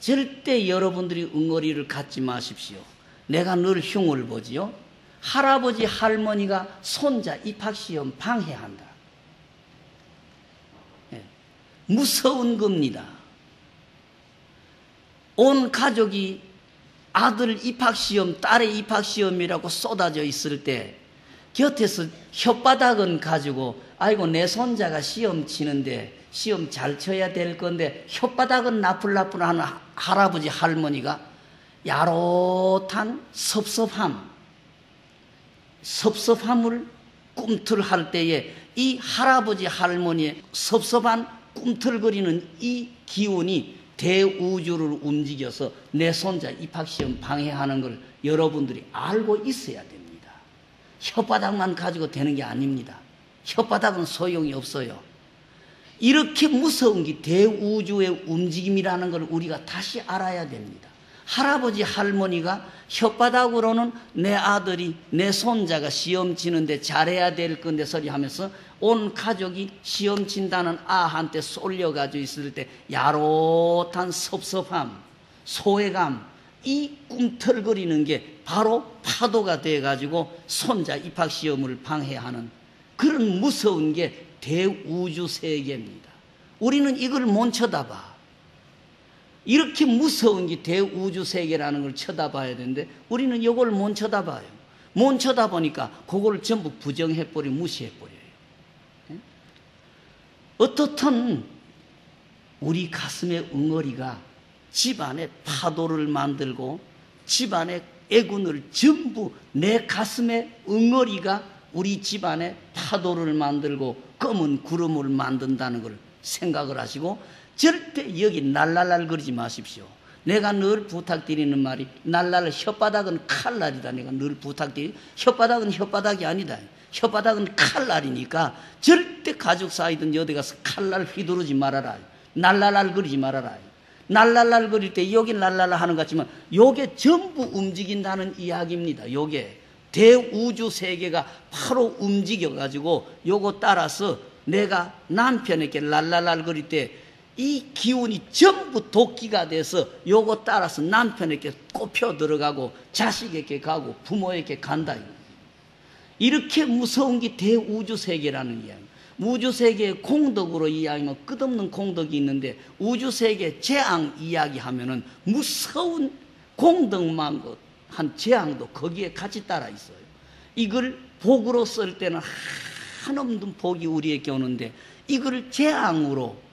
절대 여러분들이 응어리를 갖지 마십시오. 내가 늘 흉을 보지요. 할아버지 할머니가 손자 입학시험 방해한다. 무서운 겁니다. 온 가족이 아들 입학시험, 딸의 입학시험이라고 쏟아져 있을 때 곁에서 혓바닥은 가지고, 아이고 내 손자가 시험 치는데 시험 잘 쳐야 될 건데 혓바닥은 나풀나풀하는 할아버지 할머니가 야릇한 섭섭함을 꿈틀할 때에 이 할아버지 할머니의 섭섭한 꿈틀거리는 이 기운이 대우주를 움직여서 내 손자 입학시험 방해하는 걸 여러분들이 알고 있어야 됩니다. 혓바닥만 가지고 되는 게 아닙니다. 혓바닥은 소용이 없어요. 이렇게 무서운 게 대우주의 움직임이라는 걸 우리가 다시 알아야 됩니다. 할아버지 할머니가 혓바닥으로는 내 아들이, 내 손자가 시험 치는데 잘해야 될 건데 소리 하면서 온 가족이 시험 친다는 아한테 쏠려가지고 있을 때 야릇한 섭섭함, 소외감, 이 꿈틀거리는 게 바로 파도가 돼가지고 손자 입학시험을 방해하는 그런 무서운 게 대우주 세계입니다. 우리는 이걸 못 쳐다봐. 이렇게 무서운 게 대우주 세계라는 걸 쳐다봐야 되는데 우리는 이걸 못 쳐다봐요. 못 쳐다보니까 그걸 전부 부정해버리고 무시해버려요. 어떻든 우리 가슴의 응어리가 집안의 파도를 만들고 집안의 애군을 전부 내 가슴의 응어리가 우리 집안의 파도를 만들고 검은 구름을 만든다는 걸 생각을 하시고 절대 여기 날랄랄 거리지 마십시오. 내가 늘 부탁드리는 말이 날랄 혓바닥은 칼날이다. 내가 늘 부탁드리 혓바닥은 혓바닥이 아니다. 혓바닥은 칼날이니까 절대 가족 사이든 어디 가서 칼날 휘두르지 말아라. 날랄랄 거리지 말아라. 날랄랄 거릴 때 여기 날랄랄 하는 것 같지만 요게 전부 움직인다는 이야기입니다. 요게 대우주 세계가 바로 움직여가지고 요거 따라서 내가 남편에게 랄랄랄 거릴 때 이 기운이 전부 도끼가 돼서 요거 따라서 남편에게 꼽혀 들어가고 자식에게 가고 부모에게 간다. 이렇게 무서운 게 대우주 세계라는 이야기. 우주 세계의 공덕으로 이야기하면 끝없는 공덕이 있는데 우주 세계 재앙 이야기하면은 무서운 공덕만 한 재앙도 거기에 같이 따라 있어요. 이걸 복으로 쓸 때는 한없는 복이 우리에게 오는데 이걸 재앙으로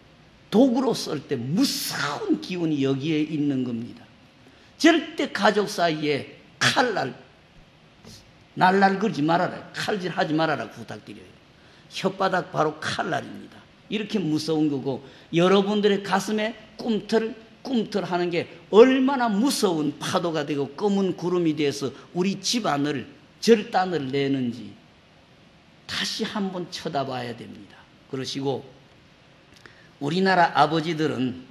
독으로 쓸 때 무서운 기운이 여기에 있는 겁니다. 절대 가족 사이에 날날 걸지 말아라. 칼질하지 말아라 부탁드려요. 혓바닥 바로 칼날입니다. 이렇게 무서운 거고 여러분들의 가슴에 꿈틀하는 게 얼마나 무서운 파도가 되고 검은 구름이 돼서 우리 집안을 절단을 내는지 다시 한번 쳐다봐야 됩니다. 그러시고 우리나라 아버지들은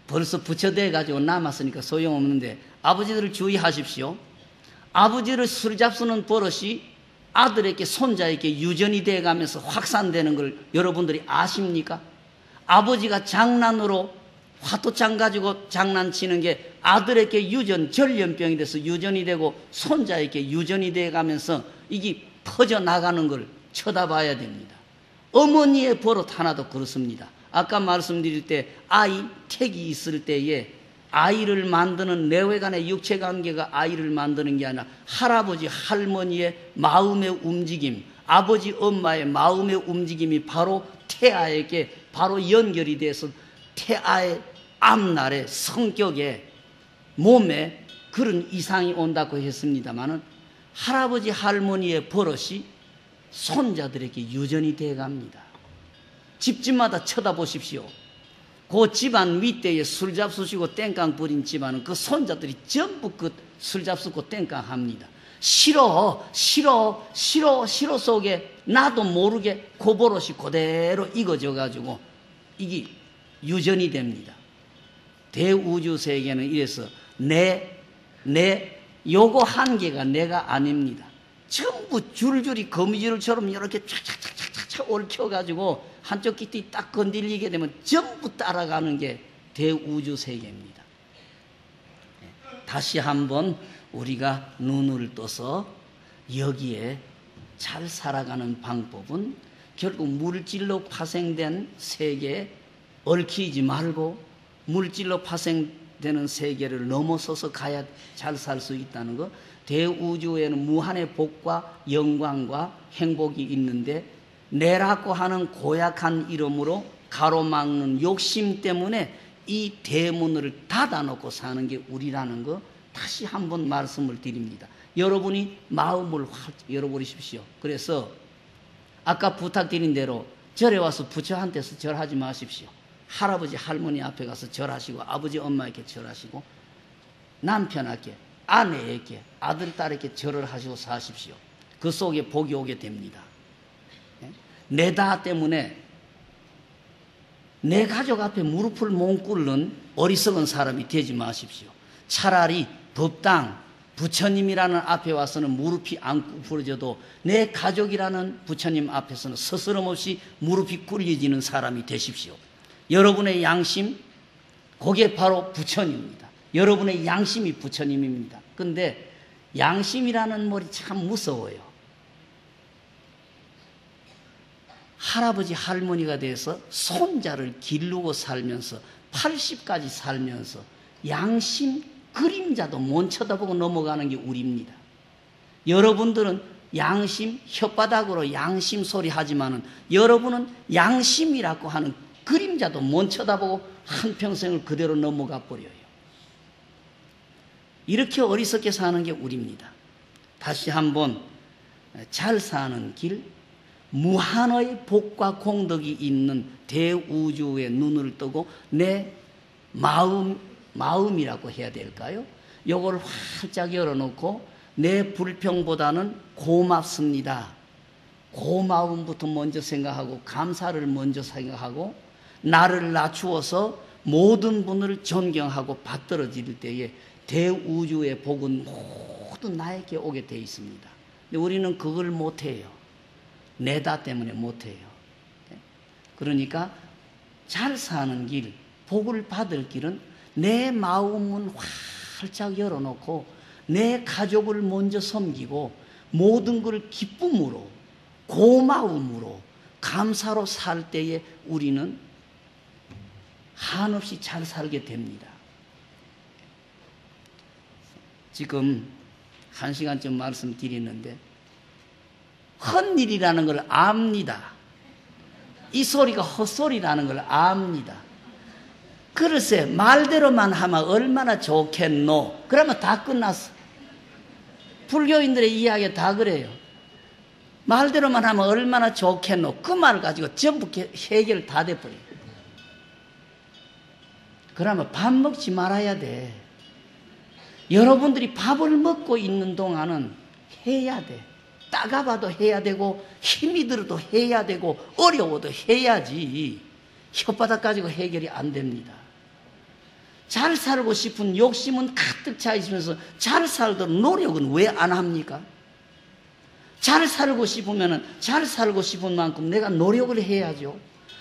벌써 부처돼 가지고 남았으니까 소용없는데 아버지들을 주의하십시오. 아버지를 술 잡수는 버릇이 아들에게 손자에게 유전이 돼가면서 확산되는 걸 여러분들이 아십니까? 아버지가 장난으로 화토장 가지고 장난치는 게 아들에게 전염병이 돼서 유전이 되고 손자에게 유전이 돼 가면서 이게 퍼져나가는 걸 쳐다봐야 됩니다. 어머니의 버릇 하나도 그렇습니다. 아까 말씀드릴 때 택이 있을 때에 아이를 만드는 내외간의 육체관계가 아이를 만드는 게 아니라 할아버지 할머니의 마음의 움직임, 아버지 엄마의 마음의 움직임이 바로 태아에게 바로 연결이 돼서 태아의 앞날의 성격에 몸에 그런 이상이 온다고 했습니다마는 할아버지 할머니의 버릇이 손자들에게 유전이 되어 갑니다. 집집마다 쳐다보십시오. 그 집안 윗대에 술 잡수시고 땡깡 부린 집안은 그 손자들이 전부 그 술 잡수고 땡깡 합니다. 싫어 속에 나도 모르게 그 버릇이 그대로 익어져 가지고 이게 유전이 됩니다. 대우주 세계는 이래서 요거 한 개가 내가 아닙니다. 전부 줄줄이 거미줄처럼 이렇게 촥촥촥촥 얽혀가지고 한쪽 깃이 딱 건드리게 되면 전부 따라가는 게 대우주 세계입니다. 다시 한번 우리가 눈을 떠서 여기에 잘 살아가는 방법은 결국 물질로 파생된 세계에 얽히지 말고 물질로 파생되는 세계를 넘어서서 가야 잘 살 수 있다는 것. 대우주에는 무한의 복과 영광과 행복이 있는데 내라고 하는 고약한 이름으로 가로막는 욕심 때문에 이 대문을 닫아놓고 사는 게 우리라는 거 다시 한번 말씀을 드립니다. 여러분이 마음을 확 열어버리십시오. 그래서 아까 부탁드린 대로 절에 와서 부처한테서 절하지 마십시오. 할아버지 할머니 앞에 가서 절하시고 아버지 엄마에게 절하시고 남편에게 아내에게 아들 딸에게 절을 하시고 사십시오. 그 속에 복이 오게 됩니다. 내다 때문에 내 가족 앞에 무릎을 못 꿇는 어리석은 사람이 되지 마십시오. 차라리 법당 부처님이라는 앞에 와서는 무릎이 안 꿇어져도 내 가족이라는 부처님 앞에서는 스스럼 없이 무릎이 꿇어지는 사람이 되십시오. 여러분의 양심, 그게 바로 부처님입니다. 여러분의 양심이 부처님입니다. 근데 양심이라는 말이 참 무서워요. 할아버지 할머니가 돼서 손자를 기르고 살면서 80까지 살면서 양심 그림자도 못 쳐다보고 넘어가는 게 우리입니다. 여러분들은 양심 혓바닥으로 양심 소리 하지만은 여러분은 양심이라고 하는 그림자도 못 쳐다보고 한평생을 그대로 넘어가 버려요. 이렇게 어리석게 사는 게 우리입니다. 다시 한번 잘 사는 길, 무한의 복과 공덕이 있는 대우주의 눈을 뜨고 내 마음이라고 해야 될까요? 요걸 활짝 열어놓고 내 불평보다는 고맙습니다. 고마움부터 먼저 생각하고 감사를 먼저 생각하고 나를 낮추어서 모든 분을 존경하고 받들어질 때에 대우주의 복은 모두 나에게 오게 되어 있습니다. 근데 우리는 그걸 못해요. 내다 때문에 못해요. 그러니까 잘 사는 길, 복을 받을 길은 내 마음은 활짝 열어놓고 내 가족을 먼저 섬기고 모든 걸 기쁨으로 고마움으로 감사로 살 때에 우리는 한없이 잘 살게 됩니다. 지금 1시간쯤 말씀드리는데 헛일이라는 걸 압니다. 이 소리가 헛소리라는 걸 압니다. 글쎄 말대로만 하면 얼마나 좋겠노. 그러면 다 끝났어. 불교인들의 이야기 다 그래요. 말대로만 하면 얼마나 좋겠노. 그 말 가지고 전부 해결 다 돼버려요. 그러면 밥 먹지 말아야 돼. 여러분들이 밥을 먹고 있는 동안은 해야 돼. 따가봐도 해야 되고 힘이 들어도 해야 되고 어려워도 해야지. 혓바닥 가지고 해결이 안 됩니다. 잘 살고 싶은 욕심은 가득 차 있으면서 잘 살도록 노력은 왜 안 합니까? 잘 살고 싶으면 잘 살고 싶은 만큼 내가 노력을 해야죠.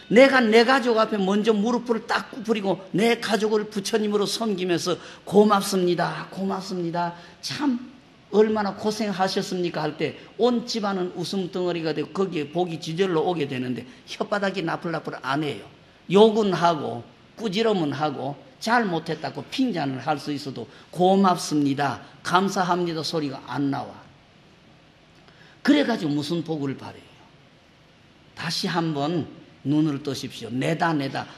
내가 내 가족 앞에 먼저 무릎을 딱 굽히고 내 가족을 부처님으로 섬기면서 고맙습니다, 고맙습니다, 참 얼마나 고생하셨습니까 할 때 온 집안은 웃음덩어리가 되고 거기에 복이 지절로 오게 되는데 혓바닥이 나풀나풀 안 해요. 욕은 하고 꾸지럼은 하고 잘못했다고 핀잔을 할 수 있어도 고맙습니다, 감사합니다 소리가 안 나와. 그래가지고 무슨 복을 바래요? 다시 한번 눈을 뜨십시오. 내다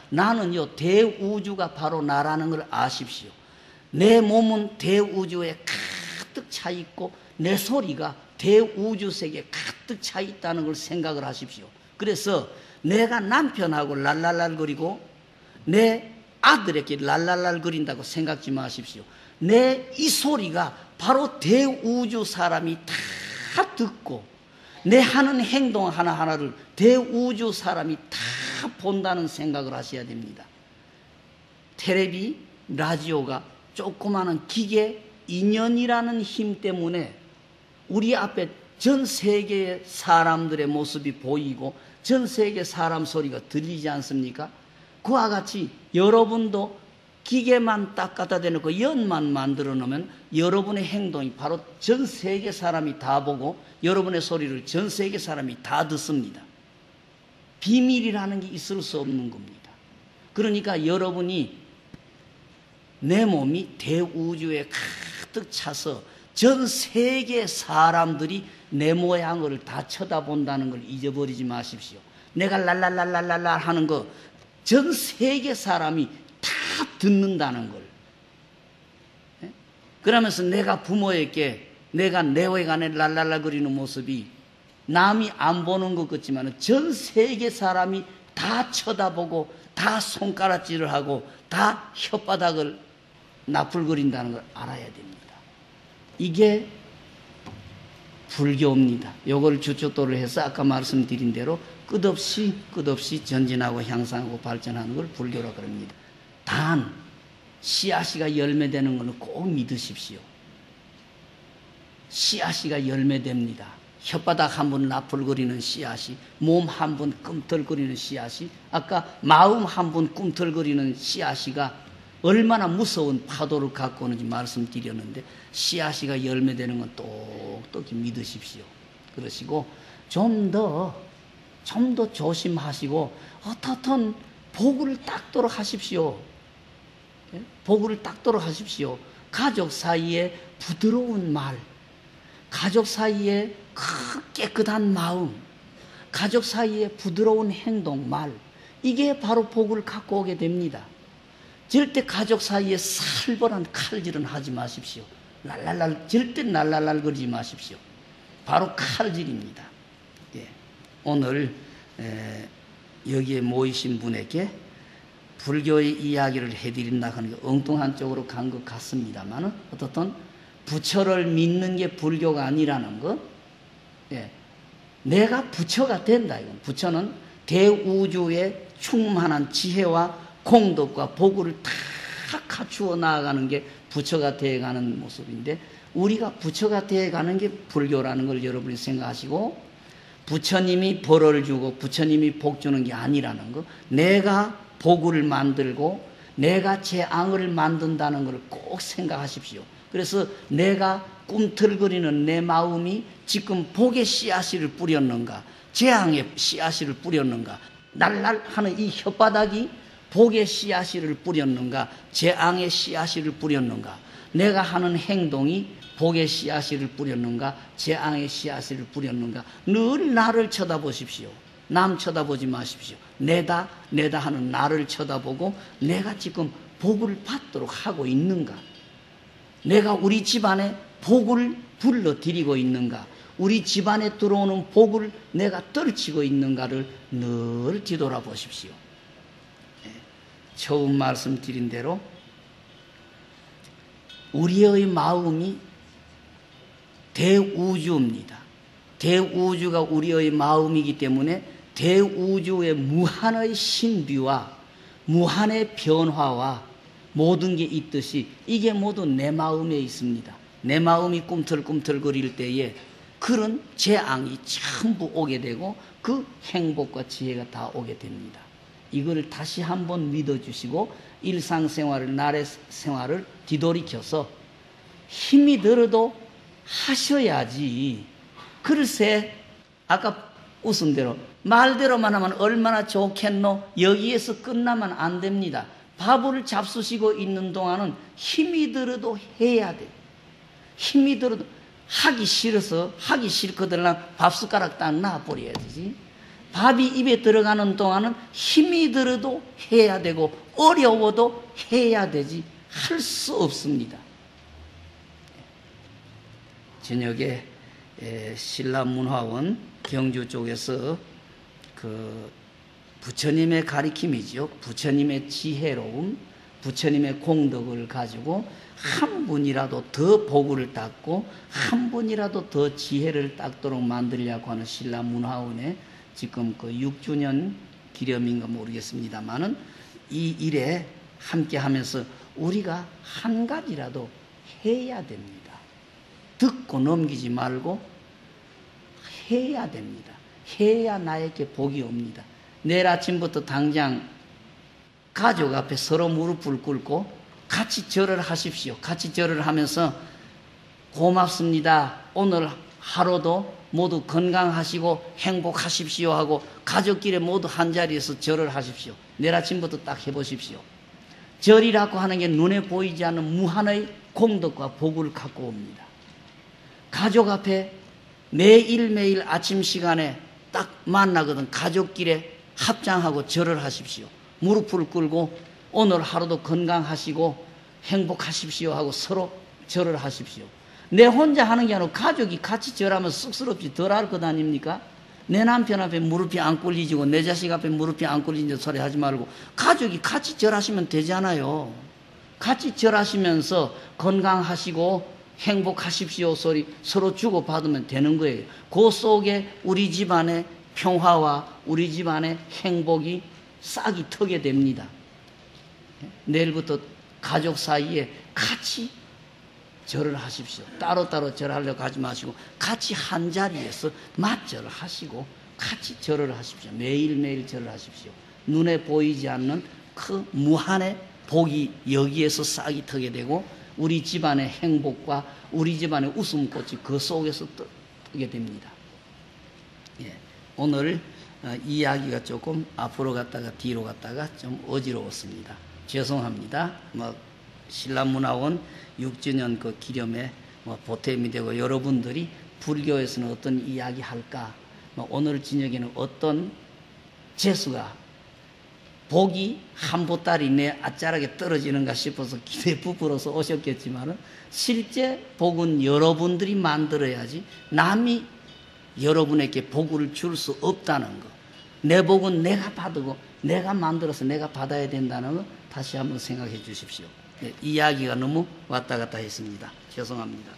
나는요 대우주가 바로 나라는 걸 아십시오. 내 몸은 대우주에 가득 차 있고 내 소리가 대우주 세계에 가득 차 있다는 걸 생각을 하십시오. 그래서 내가 남편하고 랄랄랄거리고 내 아들에게 랄랄랄거린다고 생각지 마십시오. 내 이 소리가 바로 대우주 사람이 다 듣고 내 하는 행동 하나하나를 대우주 사람이 다 본다는 생각을 하셔야 됩니다. 텔레비, 라디오가 조그마한 기계, 인연이라는 힘 때문에 우리 앞에 전 세계의 사람들의 모습이 보이고 전 세계 사람 소리가 들리지 않습니까? 그와 같이 여러분도 기계만 딱 갖다 대놓고 연만 만들어 놓으면 여러분의 행동이 바로 전 세계 사람이 다 보고 여러분의 소리를 전 세계 사람이 다 듣습니다. 비밀이라는 게 있을 수 없는 겁니다. 그러니까 여러분이 내 몸이 대우주에 가득 차서 전 세계 사람들이 내 모양을 다 쳐다본다는 걸 잊어버리지 마십시오. 내가 랄랄랄랄랄랄 하는 거 전 세계 사람이 다 듣는다는 걸. 그러면서 내가 부모에게 내가 내외간에 랄랄라 거리는 모습이 남이 안 보는 것 같지만 전 세계 사람이 다 쳐다보고 다 손가락질을 하고 다 혓바닥을 나풀거린다는 걸 알아야 됩니다. 이게 불교입니다. 요걸 주초도를 해서 아까 말씀드린 대로 끝없이 전진하고 향상하고 발전하는 걸 불교라고 그럽니다. 단 씨앗이가 열매되는 것은 꼭 믿으십시오. 씨앗이가 열매됩니다. 혓바닥 한 번 나풀거리는 씨앗이, 몸 한 번 꿈틀거리는 씨앗이, 아까 마음 한 번 꿈틀거리는 씨앗이가 얼마나 무서운 파도를 갖고 오는지 말씀드렸는데 씨앗이가 열매되는 건 똑똑히 믿으십시오. 그러시고 좀 더 조심하시고 어떻든 복을 닦도록 하십시오. 복을 닦도록 하십시오. 가족 사이에 부드러운 말, 가족 사이에 깨끗한 마음, 가족 사이에 부드러운 행동, 말, 이게 바로 복을 갖고 오게 됩니다. 절대 가족 사이에 살벌한 칼질은 하지 마십시오. 절대 랄랄랄 거리지 마십시오. 바로 칼질입니다. 예. 오늘 여기에 모이신 분에게 불교의 이야기를 해드린다 하는 게 엉뚱한 쪽으로 간 것 같습니다만 어떻든 부처를 믿는 게 불교가 아니라는 거. 예. 내가 부처가 된다. 이건 부처는 대우주의 충만한 지혜와 공덕과 복을 다 갖추어 나아가는 게 부처가 되어가는 모습인데 우리가 부처가 되어가는 게 불교라는 걸 여러분이 생각하시고 부처님이 벌을 주고 부처님이 복 주는 게 아니라는 거, 내가 복을 만들고 내가 재앙을 만든다는 걸 꼭 생각하십시오. 그래서 내가 꿈틀거리는 내 마음이 지금 복의 씨앗을 뿌렸는가 재앙의 씨앗을 뿌렸는가, 날랄하는 이 혓바닥이 복의 씨앗을 뿌렸는가 재앙의 씨앗을 뿌렸는가, 내가 하는 행동이 복의 씨앗을 뿌렸는가 재앙의 씨앗을 뿌렸는가. 늘 나를 쳐다보십시오. 남 쳐다보지 마십시오. 내다 하는 나를 쳐다보고 내가 지금 복을 받도록 하고 있는가, 내가 우리 집안에 복을 불러들이고 있는가, 우리 집안에 들어오는 복을 내가 떨치고 있는가를 늘 뒤돌아보십시오. 처음 말씀드린 대로 우리의 마음이 대우주입니다. 대우주가 우리의 마음이기 때문에 대우주의 무한의 신비와 무한의 변화와 모든 게 있듯이 이게 모두 내 마음에 있습니다. 내 마음이 꿈틀꿈틀거릴 때에 그런 재앙이 전부 오게 되고 그 행복과 지혜가 다 오게 됩니다. 이걸 다시 한번 믿어주시고 일상생활을, 나의 생활을 뒤돌이켜서 힘이 들어도 하셔야지. 글쎄, 아까 웃은 대로 말대로만 하면 얼마나 좋겠노? 여기에서 끝나면 안 됩니다. 밥을 잡수시고 있는 동안은 힘이 들어도 해야 돼. 힘이 들어도 하기 싫어서 하기 싫거든 밥 숟가락 딱 놔버려야 되지. 밥이 입에 들어가는 동안은 힘이 들어도 해야 되고 어려워도 해야 되지. 할 수 없습니다. 저녁에 신라문화원 경주 쪽에서 그 부처님의 가리킴이죠. 부처님의 지혜로움, 부처님의 공덕을 가지고 한 분이라도 더 복을 닦고 한 분이라도 더 지혜를 닦도록 만들려고 하는 신라문화원의 지금 그 6주년 기념인가 모르겠습니다만은 이 일에 함께 하면서 우리가 한 가지라도 해야 됩니다. 듣고 넘기지 말고 해야 됩니다. 해야 나에게 복이 옵니다. 내일 아침부터 당장 가족 앞에 서로 무릎을 꿇고 같이 절을 하십시오. 같이 절을 하면서 고맙습니다. 오늘 하루도 모두 건강하시고 행복하십시오 하고 가족끼리 모두 한자리에서 절을 하십시오. 내일 아침부터 딱 해보십시오. 절이라고 하는 게 눈에 보이지 않는 무한의 공덕과 복을 갖고 옵니다. 가족 앞에 매일매일 아침 시간에 딱 만나거든 가족끼리 합장하고 절을 하십시오. 무릎을 꿇고 오늘 하루도 건강하시고 행복하십시오 하고 서로 절을 하십시오. 내 혼자 하는 게 아니고 가족이 같이 절하면 쑥스럽지 덜 할 것 아닙니까? 내 남편 앞에 무릎이 안 꿇리지고 내 자식 앞에 무릎이 안 꿇리는 소리 하지 말고 가족이 같이 절하시면 되잖아요. 같이 절하시면서 건강하시고 행복하십시오 소리 서로 주고받으면 되는 거예요. 그 속에 우리 집안의 평화와 우리 집안의 행복이 싹이 트게 됩니다. 내일부터 가족 사이에 같이 절을 하십시오. 따로따로 절하려고 하지 마시고 같이 한자리에서 맞절을 하시고 같이 절을 하십시오. 매일매일 절을 하십시오. 눈에 보이지 않는 그 무한의 복이 여기에서 싹이 트게 되고 우리 집안의 행복과 우리 집안의 웃음꽃이 그 속에서 뜨게 됩니다. 예, 오늘 이야기가 조금 앞으로 갔다가 뒤로 갔다가 좀 어지러웠습니다. 죄송합니다. 신라문화원 6주년 그 기념에 보탬이 되고 여러분들이 불교에서는 어떤 이야기 할까? 오늘 저녁에는 어떤 재수가 복이 한 보따리 내 아짜라게 떨어지는가 싶어서 기대에 부풀어서 오셨겠지만은 실제 복은 여러분들이 만들어야지 남이 여러분에게 복을 줄 수 없다는 거. 내 복은 내가 받고 내가 만들어서 내가 받아야 된다는 거 다시 한번 생각해 주십시오. 네, 이야기가 너무 왔다 갔다 했습니다. 죄송합니다.